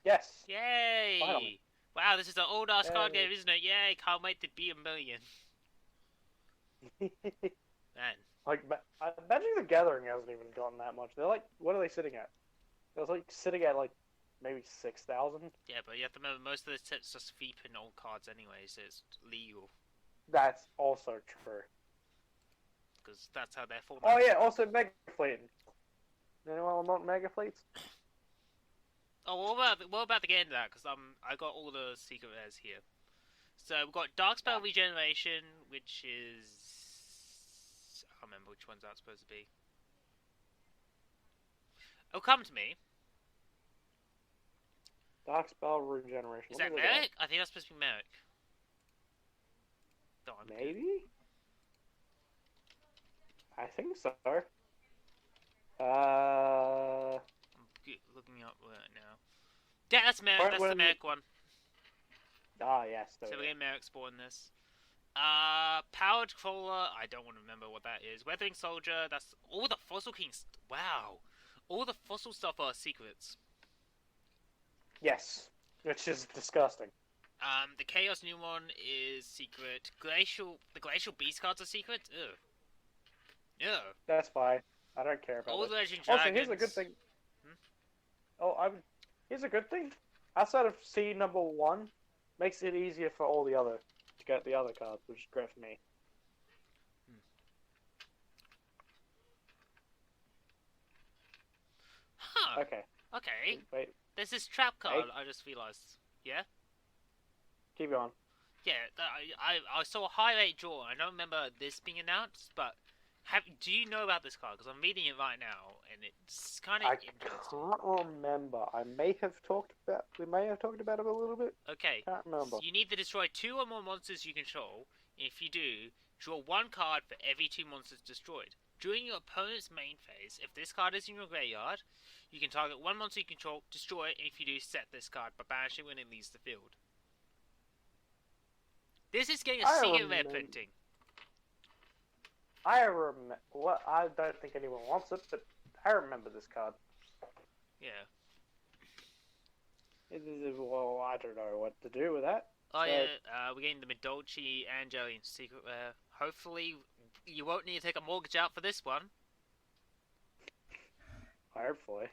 Yes. Yay! Finally. Wow, this is an old-ass card game, isn't it? Yay, can't wait to be a million. Man. Like, Magic the Gathering hasn't even gotten that much. They're like, what are they sitting at? They're like sitting at like maybe 6,000. Yeah, but you have to remember most of the sets just feep in old cards anyway, so it's legal. That's also true. Because that's how they're formatted. Oh yeah, also Mega Fleet. Anyone want Mega Fleets? Oh, what about the game of that? Because I got all the secret rares here. So we've got Darkspell Regeneration, which is, I can't remember which one's that supposed to be. Oh, come to me. Darkspell Regeneration. Is that Merrick? I think that's supposed to be Merrick. No, I'm good. Maybe? I think so. I'm looking up right now. Yeah, that's Merrick. That's the Merrick one. Ah, yes. So we're getting Merrick spawn this. Powered crawler. I don't want to remember what that is. Weathering soldier. That's all the fossil kings. Wow, all the fossil stuff are secrets. Yes, which is disgusting. The Chaos new one is secret. The Glacial Beast cards are secret. Ugh. Yeah. That's fine. I don't care about All it. the Legend Dragons. Also, here's a good thing. Hmm? Here's a good thing. Outside of C number 1, makes it easier for all the other to get the other cards, which is great for me. Huh. Okay. Okay. Wait. There's this trap card. Hey. I just realized. Yeah. Keep going. Yeah. I saw a high rate draw. I don't remember this being announced, but do you know about this card? Because I'm reading it right now, and it's kind of interesting. I can't remember. We may have talked about it a little bit. Okay. Can't remember. So you need to destroy 2 or more monsters you control. If you do, draw 1 card for every 2 monsters destroyed. During your opponent's main phase, if this card is in your graveyard, you can target 1 monster you control, destroy it, and if you do, set this card, but banish it when it leaves the field. This is getting a secret rare printing. I don't think anyone wants it, but I remember this card. Yeah. Well, I don't know what to do with that. Oh, yeah, we're getting the Midolchi Angelian secret rare. Hopefully, you won't need to take a mortgage out for this one. Hopefully.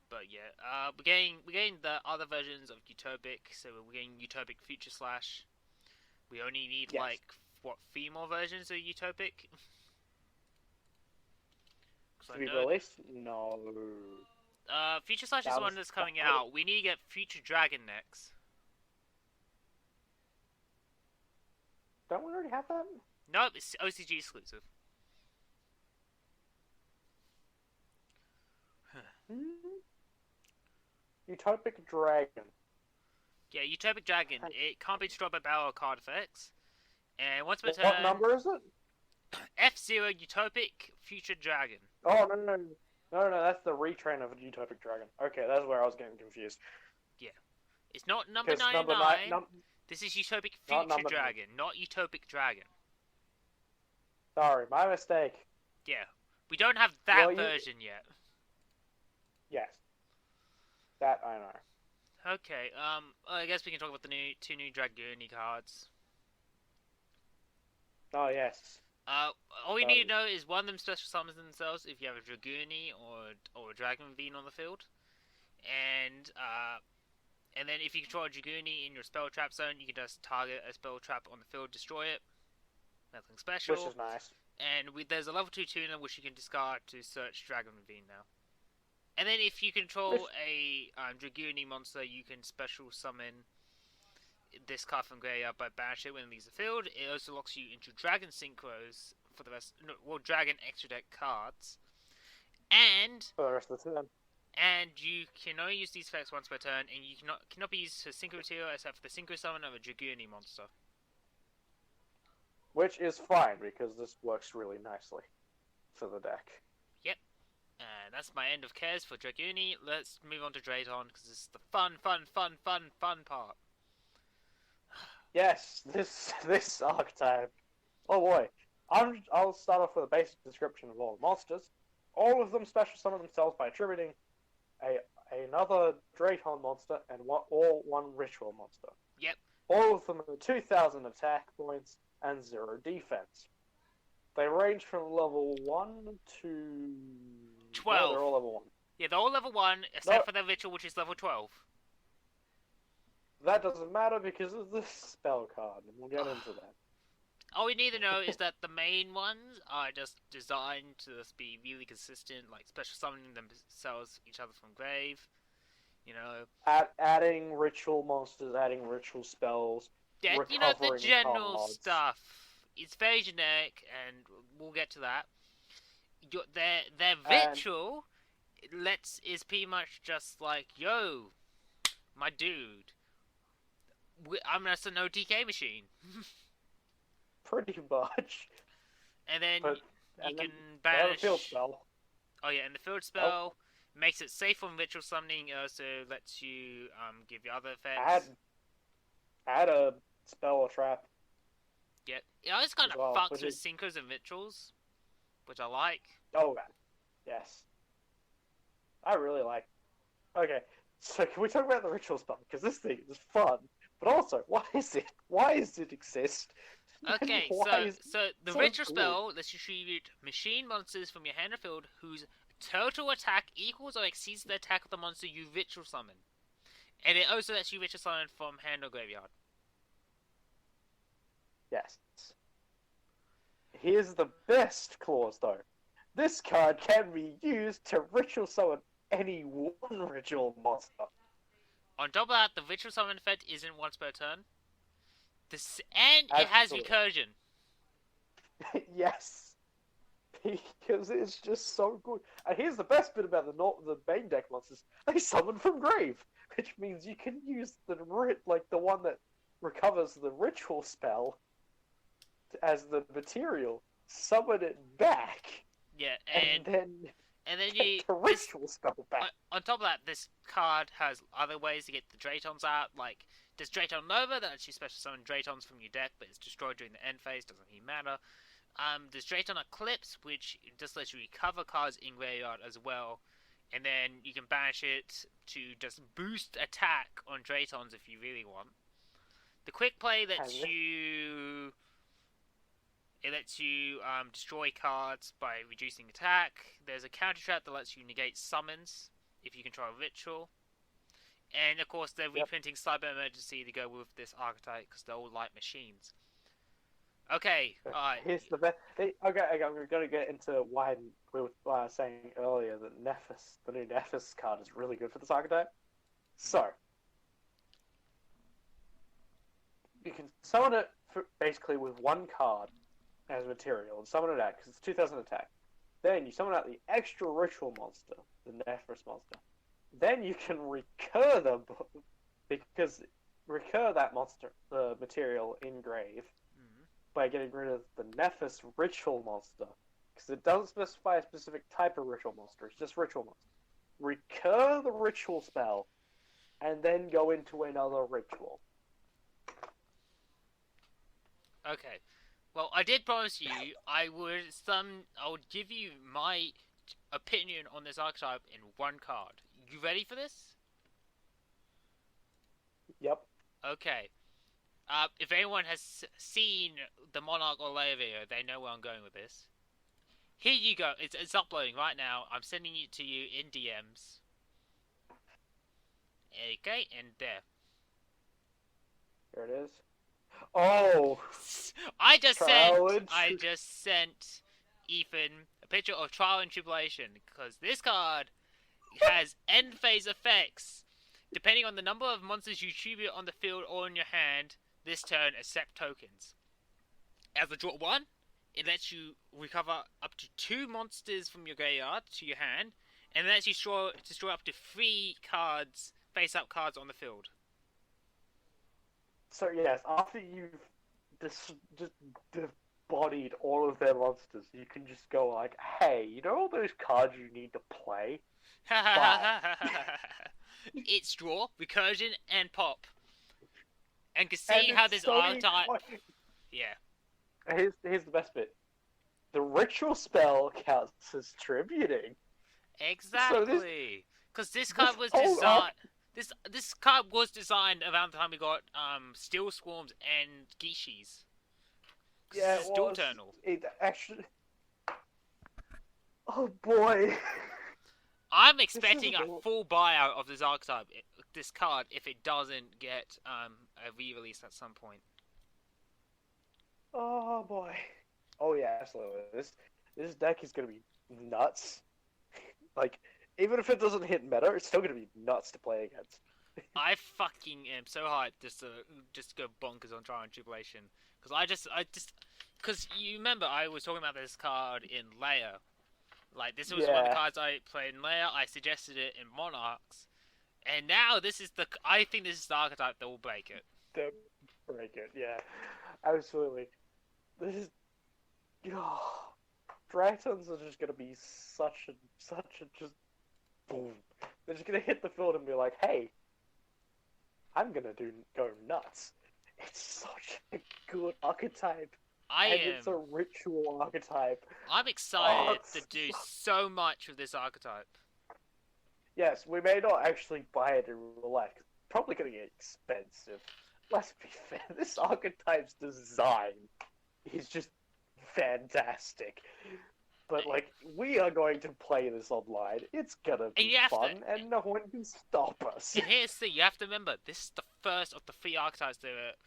But yeah, we're getting the other versions of Utopic, so we're getting Utopic Future Slash. We only need, yes. 3 more versions of Utopic? To be released? No. Future Slash is the one that's coming out. We need to get Future Dragon next. Don't we already have that? Nope, it's OCG exclusive. Utopic Dragon. Yeah, Utopic Dragon. It can't be destroyed by battle or card effects. And once per turn... What number is it? F0 Utopic Future Dragon. Oh, no, that's the retrain of Utopic Dragon. Okay, that's where I was getting confused. Yeah. It's not number 99. This is Utopic Future Dragon, not Utopic Dragon. Sorry, my mistake. Yeah. We don't have that version yet. Yes. That I know. Okay, I guess we can talk about the 2 new Dragooni cards. Oh, yes. All we need to know is one of them special summons themselves if you have a Dragooni or a Dragon Bean on the field. And then if you control a Dragooni in your spell trap zone, you can just target a spell trap on the field, destroy it. Nothing special. Which is nice. And there's a level 2 tuner which you can discard to search Dragon Bean now. And then if you control a Dragooni monster, you can special summon this card from graveyard by banish it when it leaves the field. It also locks you into Dragon Synchros for the rest... Dragon Extra Deck cards. And... for the rest of the turn. And you can only use these effects once per turn, and you cannot be used for Synchro material except for the Synchro summon of a Dragooni monster. Which is fine, because this works really nicely for the deck. Yep. And that's my end of cares for Dragooni. Let's move on to Drayton, because this is the fun part. Yes, this archetype. Oh boy. I'll start off with a basic description of all the monsters. All of them special summon themselves by attributing another Drayton monster and one ritual monster. Yep. All of them are 2,000 attack points and 0 defense. They range from level 1 to 12. No, they're all level 1. Yeah, they're all level 1, except for the ritual, which is level 12. That doesn't matter because of the spell card, and we'll get into that. All we need to know is that the main ones are just designed to just be really consistent, like special summoning themselves each other from grave, you know. Adding ritual monsters, adding ritual spells, yeah, you know, the general cards. Stuff. It's very generic, and we'll get to that. Their ritual is pretty much just like, yo, my dude, I'm just an OTK machine. Pretty much. And then But you and can then they have a banish. field spell. Oh yeah, and the field spell makes it safe from ritual summoning. It also lets you give you other effects. Add a spell or trap. Yeah, it always kind of well, fucks with synchros and rituals, which I like. Oh, yes. I really like. Okay, so can we talk about the ritual spell? Because this thing is fun, but also, why is it? Why does it exist? Okay, so the so ritual good? spell lets you tribute machine monsters from your hand or field whose total attack equals or exceeds the attack of the monster you ritual summon. And it also lets you ritual summon from hand or graveyard. Yes. Here's the best clause, though. This card can be used to ritual summon any one ritual monster. On top of that, the ritual summon effect isn't once per turn. And it has recursion. Yes. Because it's just so good. And here's the best bit about the main deck monsters. They summon from grave, which means you can use the one that recovers the ritual spell as the material, summon it back. Yeah, and then you the ritual spell back. On top of that, this card has other ways to get the Draytons out. Like, there's Drayton Nova that lets you special summon Draytons from your deck, but it's destroyed during the end phase. Doesn't really matter. There's Drayton Eclipse, which just lets you recover cards in graveyard as well. And then you can banish it to just boost attack on Draytons if you really want. The quick play lets you destroy cards by reducing attack. There's a counter trap that lets you negate summons if you control a ritual. And of course, they're reprinting Cyber Emergency to go with this archetype because they're all light machines. Okay, alright. Here's the best. Okay, I'm going to get into why we were saying earlier that the new Nephis card is really good for this archetype. So, you can summon it basically with one card as material and summon it out because it's 2000 attack. Then you summon out the extra ritual monster, the Nephis monster. Then you can recur them because recur that monster, the material in grave, by getting rid of the Nephis ritual monster because it doesn't specify a specific type of ritual monster. It's just ritual monster. Recur the ritual spell, and then go into another ritual. Okay. Well, I did promise you I would give you my opinion on this archetype in one card. You ready for this? Yep. Okay. If anyone has seen the Monarch or Layer video, they know where I'm going with this. Here you go. It's uploading right now. I'm sending it to you in DMs. Okay, and there. There it is. Oh! I just sent Ethan a picture of Trial and Tribulation because this card has end phase effects. Depending on the number of monsters you tribute on the field or in your hand, this turn accept tokens. As a draw 1, it lets you recover up to 2 monsters from your graveyard to your hand, and it lets you destroy up to 3 cards, face-up cards on the field. So yes, after you've just bodied all of their monsters, you can just go like, hey, you know all those cards you need to play? It's draw, recursion, and pop. And can see how this archetype... Yeah. Here's the best bit. The ritual spell counts as tributing. Exactly. Because this card was designed... This card was designed around the time we got Steel Swarms and Gishis. Yeah, it's dual turnal. It actually... Oh boy. I'm expecting a full buyout of this archetype, this card, if it doesn't get a re-release at some point. Oh boy. Oh yeah, absolutely. This deck is gonna be nuts. Like, even if it doesn't hit meta, it's still gonna be nuts to play against. I fucking am so hyped just to go bonkers on Trial and Tribulation. Because you remember I was talking about this card in Layer. Like, this was one of the cards I played in Layer. I suggested it in Monarchs. And now I think this is the archetype that will break it. Don't break it. Yeah, absolutely. This is. Oh, Dragons are just gonna be such a just boom. They're just gonna hit the field and be like, "Hey, I'm gonna go nuts." It's such a good archetype. It's a ritual archetype. I'm excited to do so much with this archetype. Yes, we may not actually buy it in real life. It's probably gonna get expensive. Let's be fair. This archetype's design is just fantastic. But like, we are going to play this online. It's gonna be fun, and no one can stop us. And here's the thing: you have to remember, this is the first of the 3 archetypes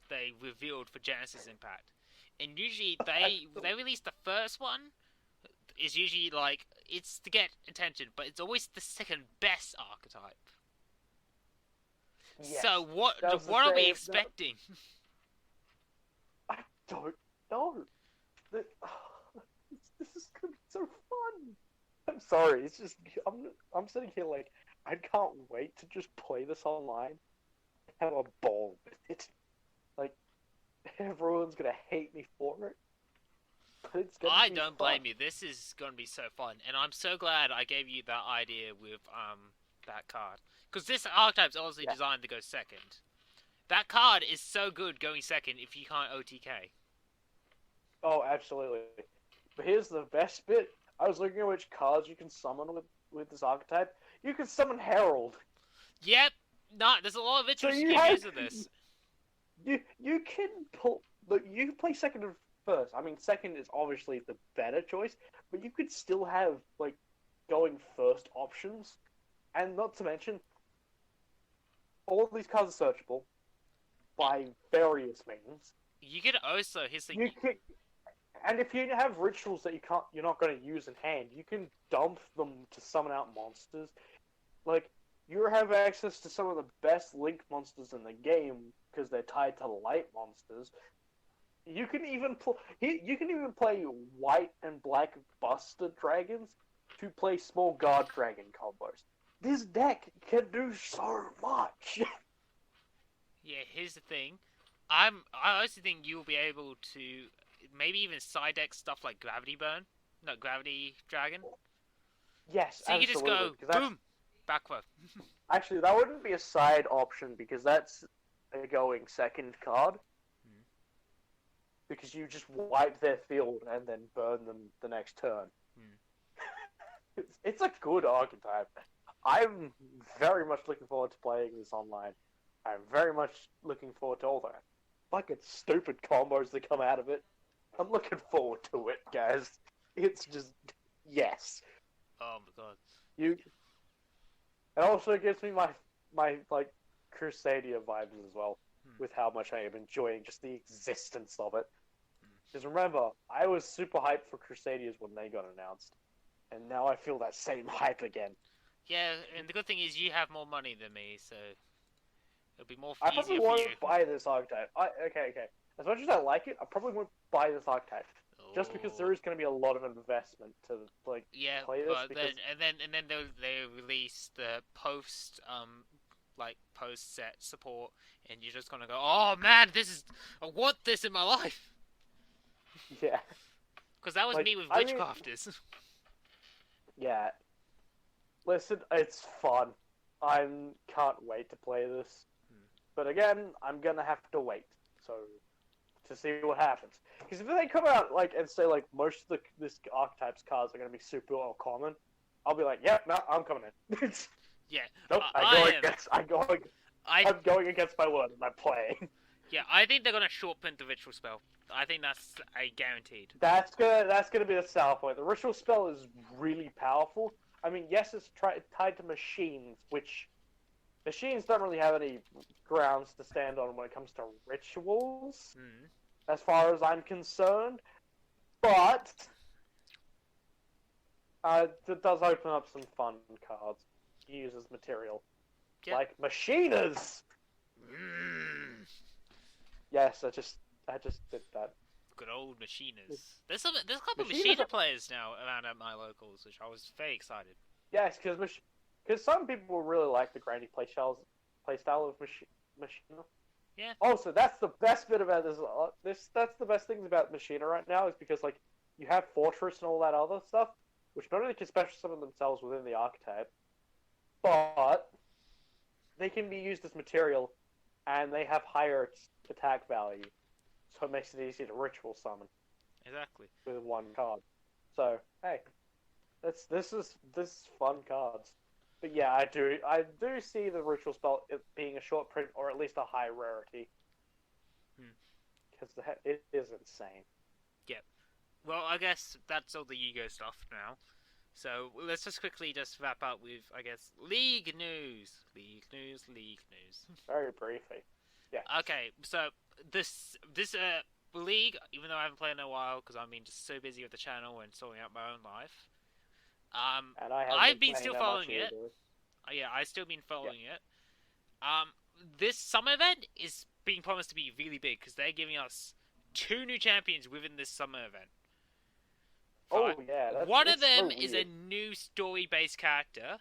they revealed for Genesis Impact. And usually they release the first one is usually like it's to get attention, but it's always the second best archetype. Yes, so what are we expecting? I don't know. This is gonna be so fun. I'm sorry. It's just I'm sitting here like I can't wait to just play this online. Have a ball with it. Like everyone's gonna hate me for it. But it's gonna I be don't fun. blame you. This is gonna be so fun, and I'm so glad I gave you that idea with that card, because this archetype's obviously designed to go second. That card is so good going second if you can't OTK. Oh, absolutely. But here's the best bit. I was looking at which cards you can summon with this archetype. You can summon Herald. Yep. No, there's a lot of interest you can use of this. You can pull, but you can play second and first. I mean, second is obviously the better choice, but you could still have like going first options, and not to mention, all of these cards are searchable by various means. You could also and if you have rituals that you're not going to use in hand, you can dump them to summon out monsters. Like, you have access to some of the best Link monsters in the game because they're tied to light monsters. You can even play white and black Buster Dragons to play small guard dragon combos. This deck can do so much. Yeah, here's the thing. I also think you'll be able to maybe even side deck stuff like Gravity Dragon. Yes, so you can just go boom, backward. Actually, that wouldn't be a side option because that's a going second card. Because you just wipe their field and then burn them the next turn. It's a good archetype. I'm very much looking forward to playing this online. I'm very much looking forward to all the fucking stupid combos that come out of it. I'm looking forward to it, guys. It's just yes. Oh my god. It also gives me my like Crusadia vibes as well, with how much I am enjoying just the existence of it. Because remember, I was super hyped for Crusadias when they got announced, and now I feel that same hype again. Yeah, and the good thing is you have more money than me, so it'll be more I easier probably for won't you. buy this archetype. Okay. As much as I like it, I probably won't buy this archetype. Just because there is going to be a lot of investment to play this. But then they release the post set support, and you're just gonna go, oh man, I want this in my life. Yeah. Because that was me with Witchcrafters. Yeah. Listen, it's fun. I can't wait to play this. But again, I'm gonna have to wait. So, to see what happens. Because if they come out and say most of this archetype's cards are gonna be super or common, I'll be like, yep, no, I'm coming in. Yeah. Nope, I'm going against my word and I'm playing. Yeah, I think they're gonna short print the ritual spell. I think that's a guaranteed. That's gonna be the sell point. The ritual spell is really powerful. I mean, yes, it's tied to machines, which machines don't really have any grounds to stand on when it comes to rituals, as far as I'm concerned. But it does open up some fun cards to use as material, like machiners. Yes, I just did that. Good old machiners. There's a couple of machiner players now around at my locals, which I was very excited. Yes, because some people really like the granny playstyle of machiner. Yeah. Also, that's the best bit about this. That's the best things about Machina right now is because like you have Fortress and all that other stuff, which not only can special summon themselves within the archetype, but they can be used as material, and they have higher attack value, so it makes it easy to ritual summon. Exactly. With one card. So hey, this is fun cards. But yeah, I do see the ritual spell being a short print or at least a high rarity. Because it is insane. Yep. Well, I guess that's all the YuGiOh stuff now. So let's just quickly just wrap up with, I guess, League news. League news. Very briefly. Yeah. Okay, so this league, even though I haven't played in a while because I've been just so busy with the channel and sorting out my own life. And I've been still following it. Yeah, I've still been following it. This summer event is being promised to be really big because they're giving us 2 new champions within this summer event. Oh yeah. One of them is a new story-based character,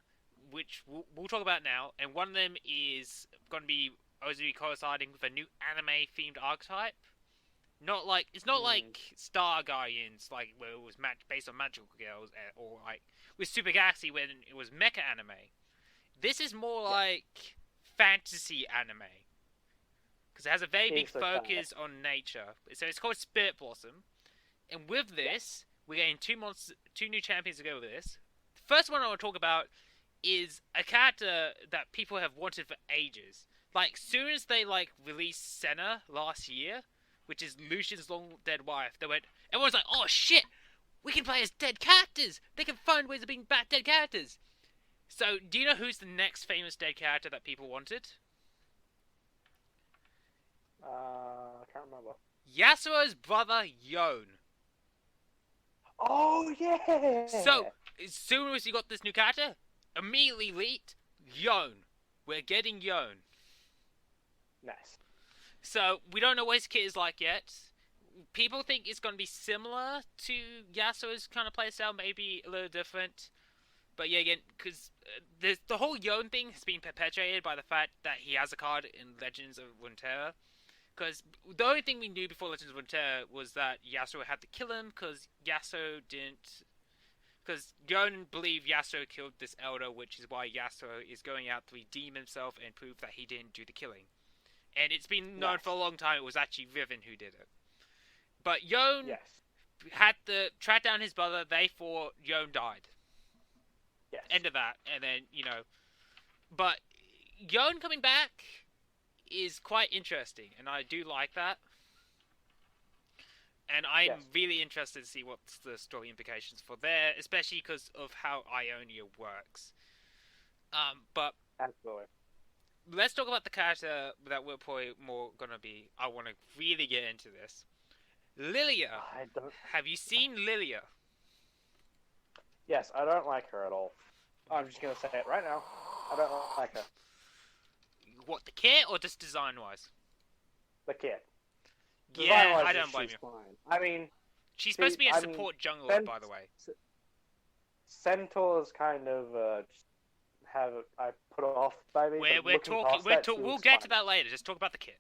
which we'll talk about now, and one of them is going to be coinciding with a new anime-themed archetype. It's not like Star Guardians, like where it was based on magical girls, or like with Super Galaxy when it was mecha anime. This is more like fantasy anime because it has a very big focus on nature. So it's called Spirit Blossom, and with this, we're getting 2 new champions to go with this. The first one I want to talk about is a character that people have wanted for ages. Like, soon as they released Senna last year, which is Lucian's long dead wife, everyone's like, oh shit, we can play as dead characters! They can find ways of being dead characters! So, do you know who's the next famous dead character that people wanted? I can't remember. Yasuo's brother, Yon. Oh, yeah! So, as soon as you got this new character, immediately leaked, Yon. We're getting Yon. Nice. So, we don't know what his kit is like yet. People think it's going to be similar to Yasuo's kind of playstyle, maybe a little different. But yeah, again, because the whole Yon thing has been perpetuated by the fact that he has a card in Legends of Runeterra. Because the only thing we knew before Legends of Runeterra was that Yasuo had to kill him, because Yasuo didn't... Because Yon believed Yasuo killed this Elder, which is why Yasuo is going out to redeem himself and prove that he didn't do the killing. And it's been known for a long time it was actually Riven who did it. But Yon had to track down his brother, therefore Yon died. Yes. End of that. And then, But Yon coming back is quite interesting, and I do like that. And I'm really interested to see what's the story implications for there, especially because of how Ionia works. But absolutely. Let's talk about the character that we're probably more gonna be. I want to really get into this. Lilia. Have you seen Lilia? Yes, I don't like her at all. I'm just gonna say it right now. I don't like her. What, the kit or just design-wise? The kit. Yeah, I don't blame you. Fine. I mean, she's supposed to be a support jungler, by the way. Centaurs kind of I put off by me. We'll get to that later. Just talk about the kit.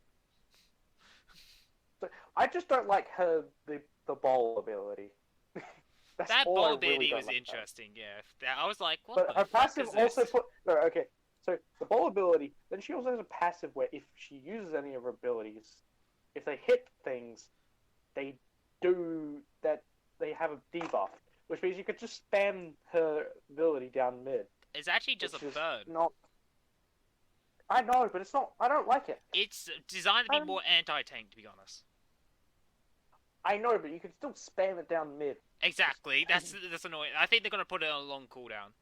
I just don't like her the bowl ability. That bowl ability was interesting. Yeah, I was like, what? But her passive also okay. So the bowl ability, then she also has a passive where if she uses any of her abilities, if they hit things, they have a debuff, which means you could just spam her ability down mid. It's actually just a bird. I know, but it's not. I don't like it. It's designed to be more anti-tank, to be honest. I know, but you can still spam it down mid. Exactly. That's annoying. I think they're gonna put it on a long cooldown.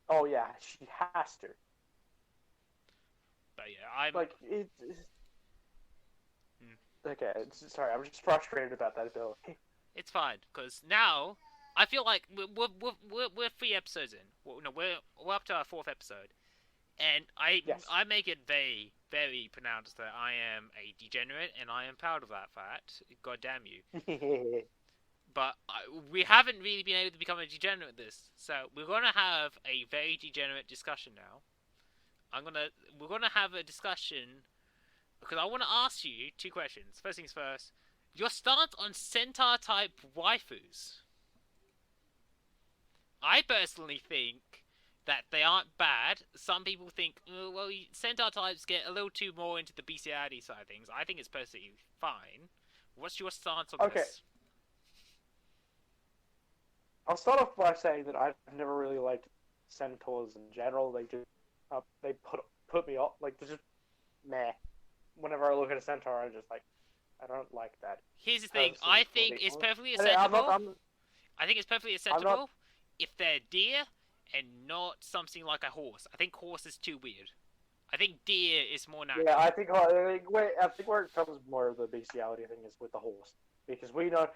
Oh yeah, she has to. But yeah, I'm like it. Okay, sorry, I'm just frustrated about that ability. It's fine because now I feel like we're 3 episodes in. We're up to our 4th episode, and I make it very, very pronounced that I am a degenerate, and I am proud of that fact. God damn you. But we haven't really been able to become a degenerate at this, so we're gonna have a very degenerate discussion now. We're gonna have a discussion because I want to ask you 2 questions. First things first. Your stance on centaur type waifus. I personally think that they aren't bad. Some people think, oh, well, centaur types get a little too more into the bestiality side of things. I think it's personally fine. What's your stance on this? I'll start off by saying that I've never really liked centaurs in general. They just they put me off. Like, they're just meh. Whenever I look at a centaur, I'm just like, I don't like that. Here's the thing. I think it's perfectly acceptable. I think it's perfectly acceptable if they're deer and not something like a horse. I think horse is too weird. I think deer is more natural. Yeah, I think where it comes more of the bestiality thing is with the horse, because we know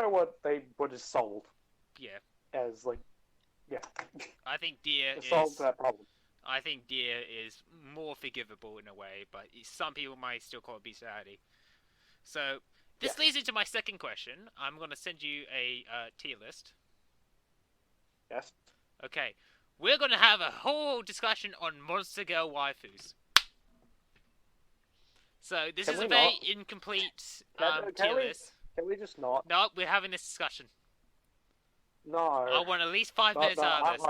what is sold. Yeah. As like, yeah. I think deer solves that problem. I think deer is more forgivable in a way, but some people might still call it bestiality. So this leads into my second question. I'm going to send you a tier list. Yes. Okay. We're going to have a whole discussion on Monster Girl waifus. So this is a very incomplete tier list. Can we just not? No, we're having this discussion. No. I want at least 5 minutes out of this.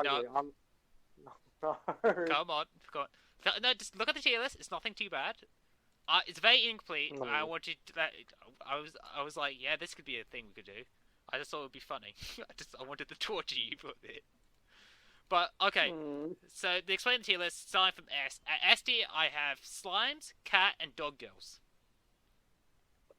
No. Come on. No, just look at the tier list. It's nothing too bad. It's very incomplete. No. I was like, yeah, this could be a thing we could do. I just thought it would be funny. I wanted to torture you with it. But okay, so to explain the tier list, starting from S. At S tier, I have slimes, cat, and dog girls.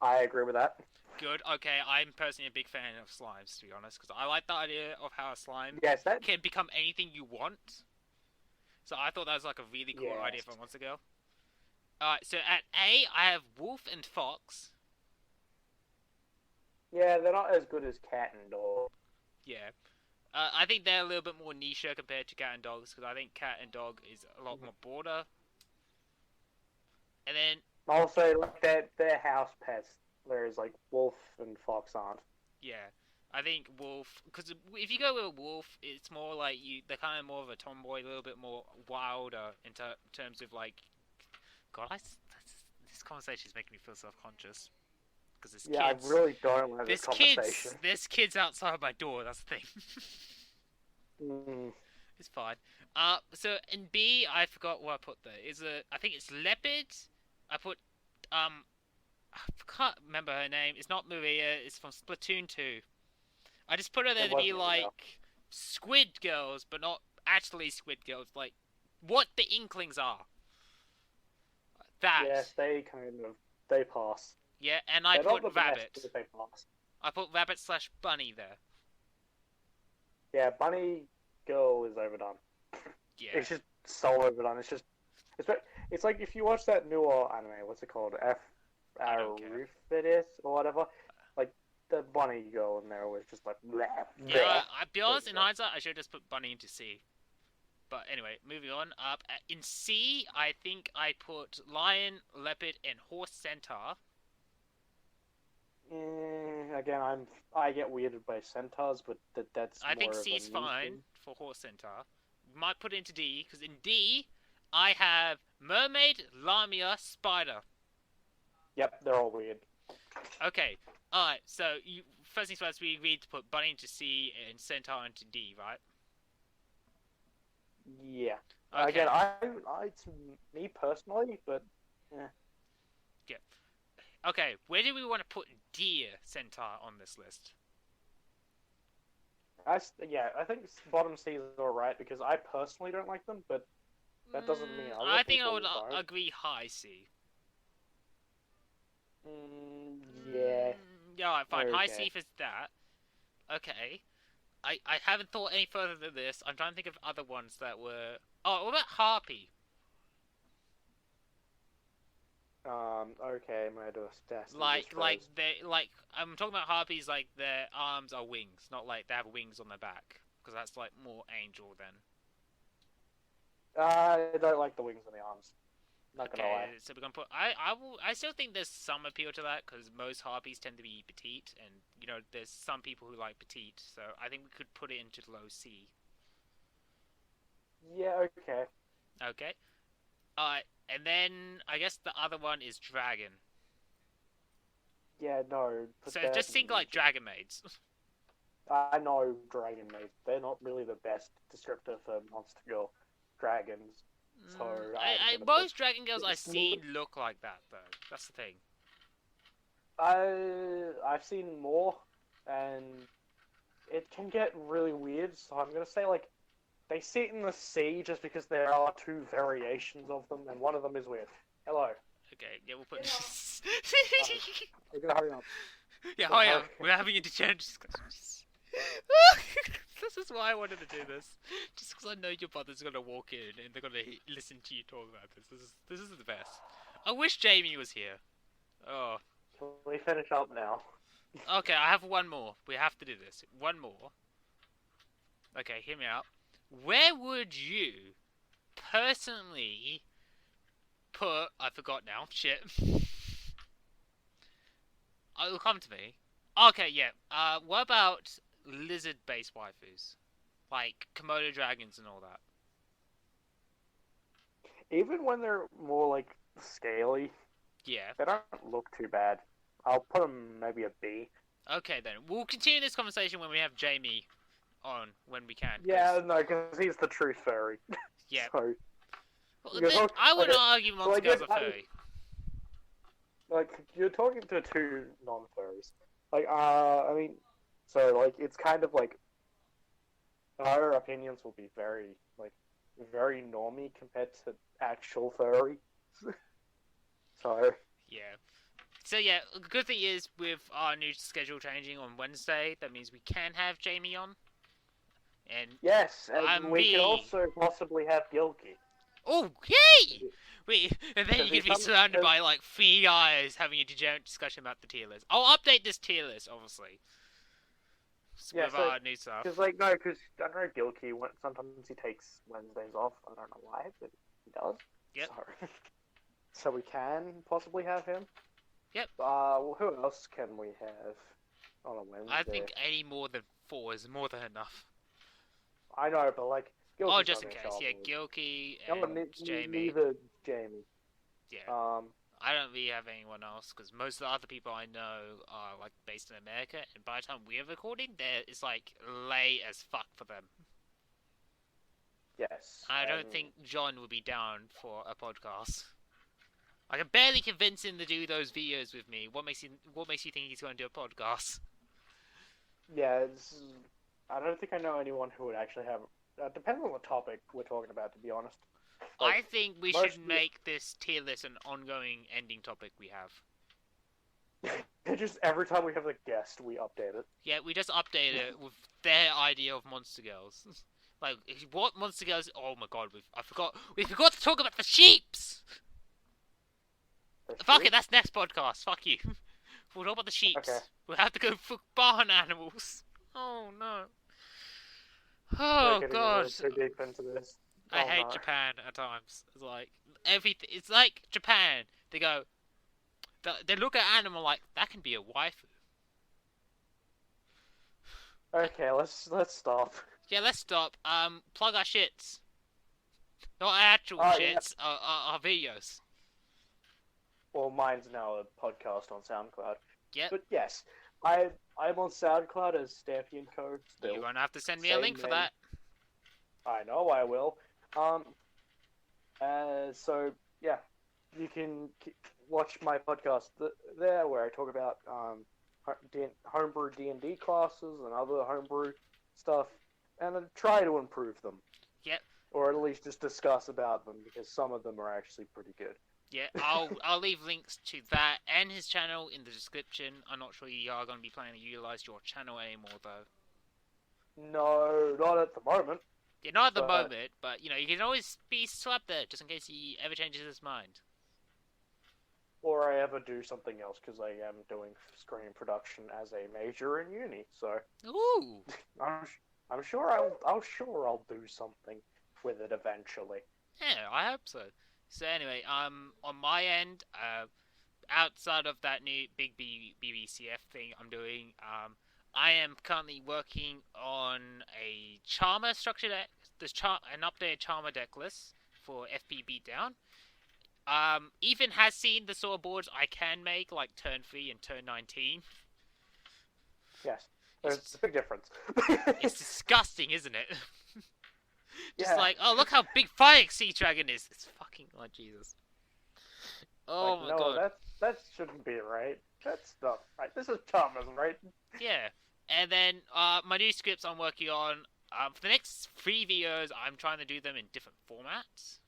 I agree with that. Good. Okay, I'm personally a big fan of slimes, to be honest, because I like the idea of how a slime can become anything you want. So I thought that was like a really cool idea from months ago. Alright, so at A, I have wolf and fox. Yeah, they're not as good as cat and dog. Yeah. I think they're a little bit more niche compared to cat and dogs, because I think cat and dog is a lot more broader. And then... Also, like, they're house pets, whereas, like, wolf and fox aren't. Yeah. I think wolf... Because if you go with a wolf, it's more like they're kind of more of a tomboy, a little bit more wilder in terms of, like... God, this conversation is making me feel self-conscious. Because there's kids. I really don't like this conversation. There's kids outside my door, that's the thing. It's fine. So in B, I forgot what I put there. I think it's leopard. I put, I can't remember her name. It's not Maria, it's from Splatoon 2. I just put her there to be like squid girls, but not actually squid girls. Like, what the Inklings are. That. Yes, they pass. Yeah, and I put rabbit. I put rabbit/bunny there. Yeah, bunny girl is overdone. Yeah. It's just so overdone. It's like if you watch that newer anime, what's it called? Arifidis or whatever. Like the bunny girl in there was just like. Bleh, bleh. Yeah, I'll be honest. In hindsight, I should have just put bunny into C. But anyway, moving on. In C, I think I put lion, leopard, and horse centaur. Again, I get weirded by centaurs, but that's. I think C is fine for horse centaur. Might put it into D, because in D, I have mermaid, lamia, spider. Yep, they're all weird. Okay, alright. So first things first, we agreed to put bunny into C and centaur into D, right? Yeah. Okay. Again, it's me personally, but yeah. Yeah. Okay, where do we want to put deer centaur on this list? I think bottom C is alright, because I personally don't like them, but that doesn't mean I think I would agree high C. Yeah. Yeah, alright, fine. Okay. High C for that. Okay. I haven't thought any further than this. I'm trying to think of other ones that were... Oh, what about harpy? Okay, I'm gonna do a test. I'm talking about harpies like their arms are wings, not like they have wings on their back, because that's like more angel then. I don't like the wings on the arms. Not gonna lie. So we're gonna put. I still think there's some appeal to that, because most harpies tend to be petite, and you know there's some people who like petite, so I think we could put it into low C. Yeah. Okay. Okay. And then I guess the other one is dragon. Yeah, no. So just think like dragon maids. I know dragon maids. They're not really the best descriptor for monster girl dragons. So most dragon girls I've seen look like that though. That's the thing. I've seen more, and it can get really weird. So I'm gonna say like they sit in the sea just because there are two variations of them, and one of them is weird. Hello. Okay, yeah, we'll put. We're gonna hurry up. Yeah, hurry up. We're having a degenerate discussion. This is why I wanted to do this. Just because I know your brother's gonna walk in and they're gonna listen to you talk about this. This is the best. I wish Jamie was here. Oh. Can we finish up now? Okay, I have one more. We have to do this. One more. Okay, hear me out. Where would you personally put... I forgot now. Shit. It'll come to me. Okay, yeah. What about lizard-based waifus? Like Komodo dragons and all that. Even when they're more, like, scaly, yeah, they don't look too bad. I'll put them maybe a B. Okay, then. We'll continue this conversation when we have Jamie on, when we can. Yeah, no, because he's the true furry. Yeah. So, well, I wouldn't argue monster girls are furry. Like, you're talking to two non-furries. Like, I mean, so, like, it's kind of like, our opinions will be very, like, very normie compared to actual furry. So... Yeah. So, yeah, the good thing is, with our new schedule changing on Wednesday, that means we can have Jamie on. And yes, and we can also possibly have Gilky. Oh, yay! And then you can be surrounded by, like, 3 guys having a degenerate discussion about the tier list. I'll update this tier list, obviously. With our new stuff. Because, like, no, because I don't know Gilky, sometimes he takes Wednesdays off. I don't know why, but he does. Yep. So we can possibly have him. Yep. Well, who else can we have on a Wednesday? I think any more than 4 is more than enough. I know, but, like, Gilky's oh, just in case. Yeah, Gilky and Jamie. Neither Jamie. Yeah. I don't really have anyone else, because most of the other people I know are, like, based in America, and by the time we're recording, it's, like, late as fuck for them. Yes. I don't think John would be down for a podcast. I can barely convince him to do those videos with me. What makes you think he's going to do a podcast? Yeah, I don't think I know anyone who would actually have... depends on the topic we're talking about, to be honest. Like, I think we should make this tier list an ongoing ending topic we have. Just every time we have a guest, we update it. Yeah, we just update it with their idea of monster girls. Like, what monster girls... Oh my god, we forgot to talk about the sheeps! Fuck it, that's next podcast. Fuck you. We'll talk about the sheeps. Okay. We'll have to go for barn animals. Oh no. Oh god. So deep into this. I hate Japan at times. It's like everything. It's like Japan. They go. They look at animal like that can be a waifu. Okay, let's stop. Yeah, let's stop. Plug our shits. Not our actual shits. Yeah. Our videos. Well, mine's now a podcast on SoundCloud. Yep. But yes, I'm on SoundCloud as Stampy & Co. Still. You're gonna have to send me a link for that. I know I will. So yeah, you can watch my podcast there where I talk about homebrew D&D classes and other homebrew stuff, and I try to improve them. Yep. Or at least just discuss about them, because some of them are actually pretty good. Yeah, I'll leave links to that and his channel in the description. I'm not sure you are going to be planning to utilize your channel anymore, though. No, not at the moment. Yeah, not at the moment, but, you know, you can always be swapped there, just in case he ever changes his mind. Or I ever do something else, because I am doing screen production as a major in uni, so... Ooh! I'm sure I'll do something with it eventually. Yeah, I hope so. So anyway, on my end, outside of that new big BBCF thing I'm doing, I am currently working on a Charmer structure deck, an updated Charmer deck list for FP Beatdown. Ethan has seen the sort of boards I can make, like turn 3 and turn 19. Yes. There's a big difference. It's disgusting, isn't it? Just yeah. like, oh, look how big Fire Sea Dragon is. It's fucking, oh, Jesus. Oh like, my no, god. that shouldn't be right. That's not right. This is Thomas, right? Yeah. And then, my new scripts I'm working on, for the next 3 videos, I'm trying to do them in different formats.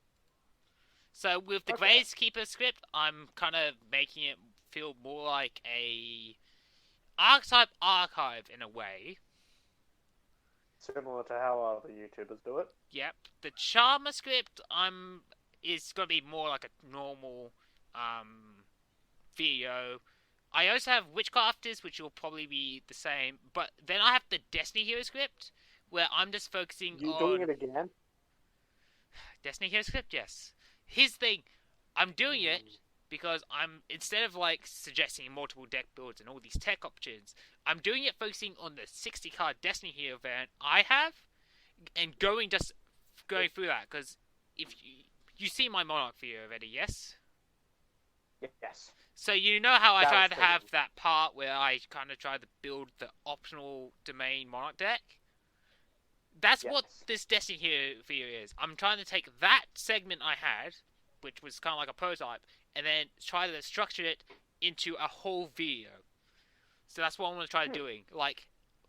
So with the Gravekeeper script, I'm kind of making it feel more like a archetype archive in a way. Similar to how other YouTubers do it. Yep. The Charmer script, is gonna be more like a normal video. I also have Witchcrafters, which will probably be the same, but then I have the Destiny Hero script, where I'm just focusing on... You doing it again? Destiny Hero script, yes. Here's the thing, I'm doing it because instead of like suggesting multiple deck builds and all these tech options, I'm doing it focusing on the 60 card Destiny Hero variant I have, and going through that, because if you see my Monarch video already, yes? Yes. So you know how I try to have that part where I kind of try to build the optional domain Monarch deck? That's what this Destiny Hero video is. I'm trying to take that segment I had, which was kind of like a prototype, and then try to structure it into a whole video. So that's what I'm going to try doing.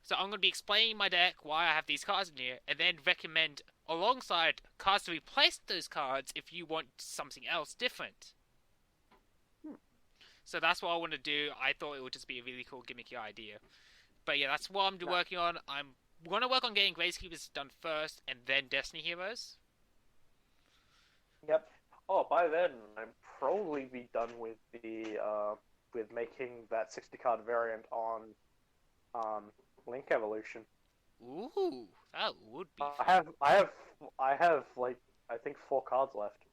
So I'm going to be explaining my deck, why I have these cards in here, and then recommend alongside cards to replace those cards if you want something else different. So that's what I want to do. I thought it would just be a really cool gimmicky idea. But yeah, that's what I'm working on. I'm going to work on getting Gravekeepers done first, and then Destiny Heroes. Yep. Oh, by then, I'd probably be done with the, with making that 60 card variant on, Link Evolution. Ooh, that would be I have, like, I think 4 cards left.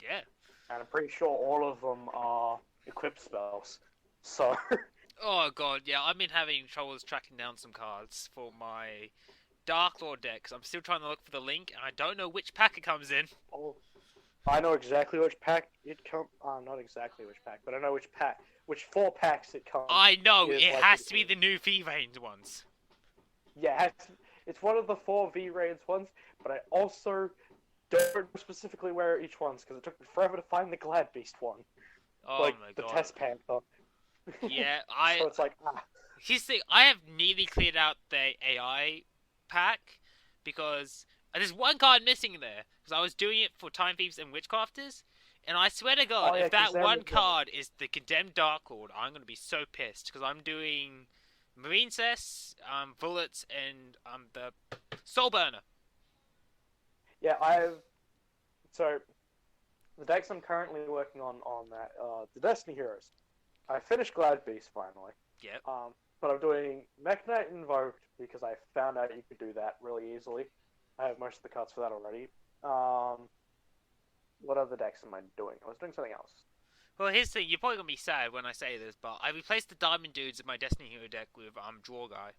Yeah. And I'm pretty sure all of them are equip spells. So... Oh god, yeah, I've been having troubles tracking down some cards for my Dark Lord deck, because I'm still trying to look for the link, and I don't know which pack it comes in. Oh, I know exactly which pack it comes... not exactly which pack, but I know which 4 packs it comes. I know, it has to be the new V-Range ones. Yeah, it's one of the 4 V-Range ones, but I also don't know specifically where each one's, because it took me forever to find the Glad Beast one. Oh like, my god. the Test Panther. Yeah, So it's like, Here's the thing, I have nearly cleared out the AI pack, because there's one card missing there, because I was doing it for Time Thieves and Witchcrafters, and I swear to god, if that one card is the Condemned Dark Lord, I'm going to be so pissed, because I'm doing Marine Cess, Bullets, and the Soul Burner. Yeah, so, the decks I'm currently working on that, the Destiny Heroes. I finished Glad Beast finally. Yep. But I'm doing Mech Knight Invoked because I found out you could do that really easily. I have most of the cards for that already. What other decks am I doing? I was doing something else. Well, here's the thing, you're probably going to be sad when I say this, but I replaced the Diamond Dudes in my Destiny Hero deck with Draw Guy.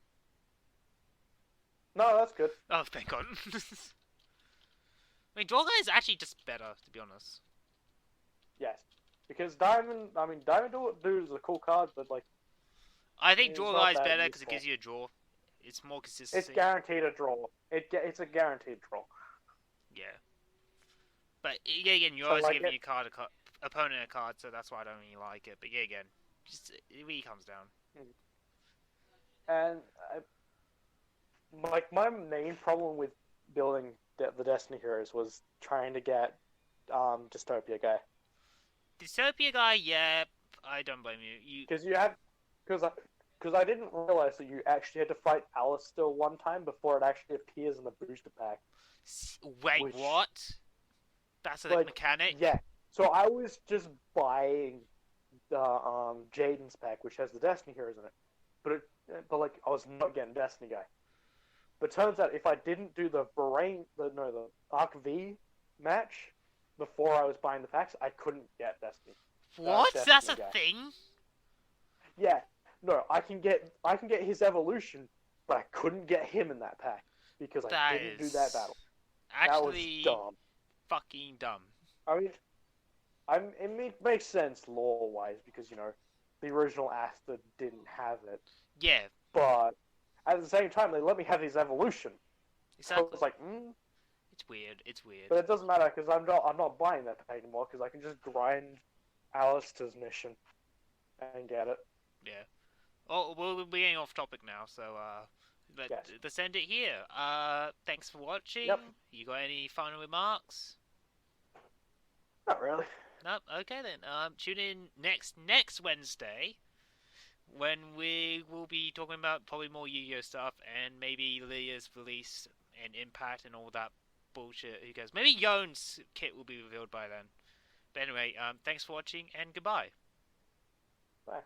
No, that's good. Oh, thank god. I mean, Draw Guy is actually just better, to be honest. Yes. Because Diamond Dude is a cool card, but like... I think Draw Guy is better because it gives you a draw. It's more consistency. It's guaranteed a draw. It's a guaranteed draw. Yeah. But yeah, again, you're always giving your opponent a card, so that's why I don't really like it. But yeah, again, just it really comes down. And like my main problem with building the Destiny Heroes was trying to get Dystopia Guy. Dystopia Guy, yeah, I don't blame you. Because I didn't realize that you actually had to fight Alistair one time before it actually appears in the booster pack. Wait, what? That's a mechanic? Yeah. So I was just buying the Jaden's pack, which has the Destiny Heroes in it. But like I was not getting Destiny Guy. But turns out if I didn't do the Arc V match before I was buying the packs, I couldn't get Destiny. What? Destiny That's a Guy. thing? Yeah. No, I can get his evolution, but I couldn't get him in that pack because I didn't do that battle. Actually, that was dumb. Fucking dumb. I mean, It makes sense lore-wise because the original Asta didn't have it. Yeah. But at the same time, they let me have his evolution. Exactly. So it's like, It's weird. It's weird. But it doesn't matter because I'm not buying that anymore because I can just grind Alistair's mission and get it. Yeah. Oh, we're getting off topic now, so let's end it here. Thanks for watching. Yep. You got any final remarks? Not really. Nope. Okay then. Tune in next Wednesday when we will be talking about probably more YuGiOh stuff and maybe Leah's release and impact and all that bullshit. Who cares? Maybe Yon's kit will be revealed by then. But anyway, thanks for watching and goodbye. Bye.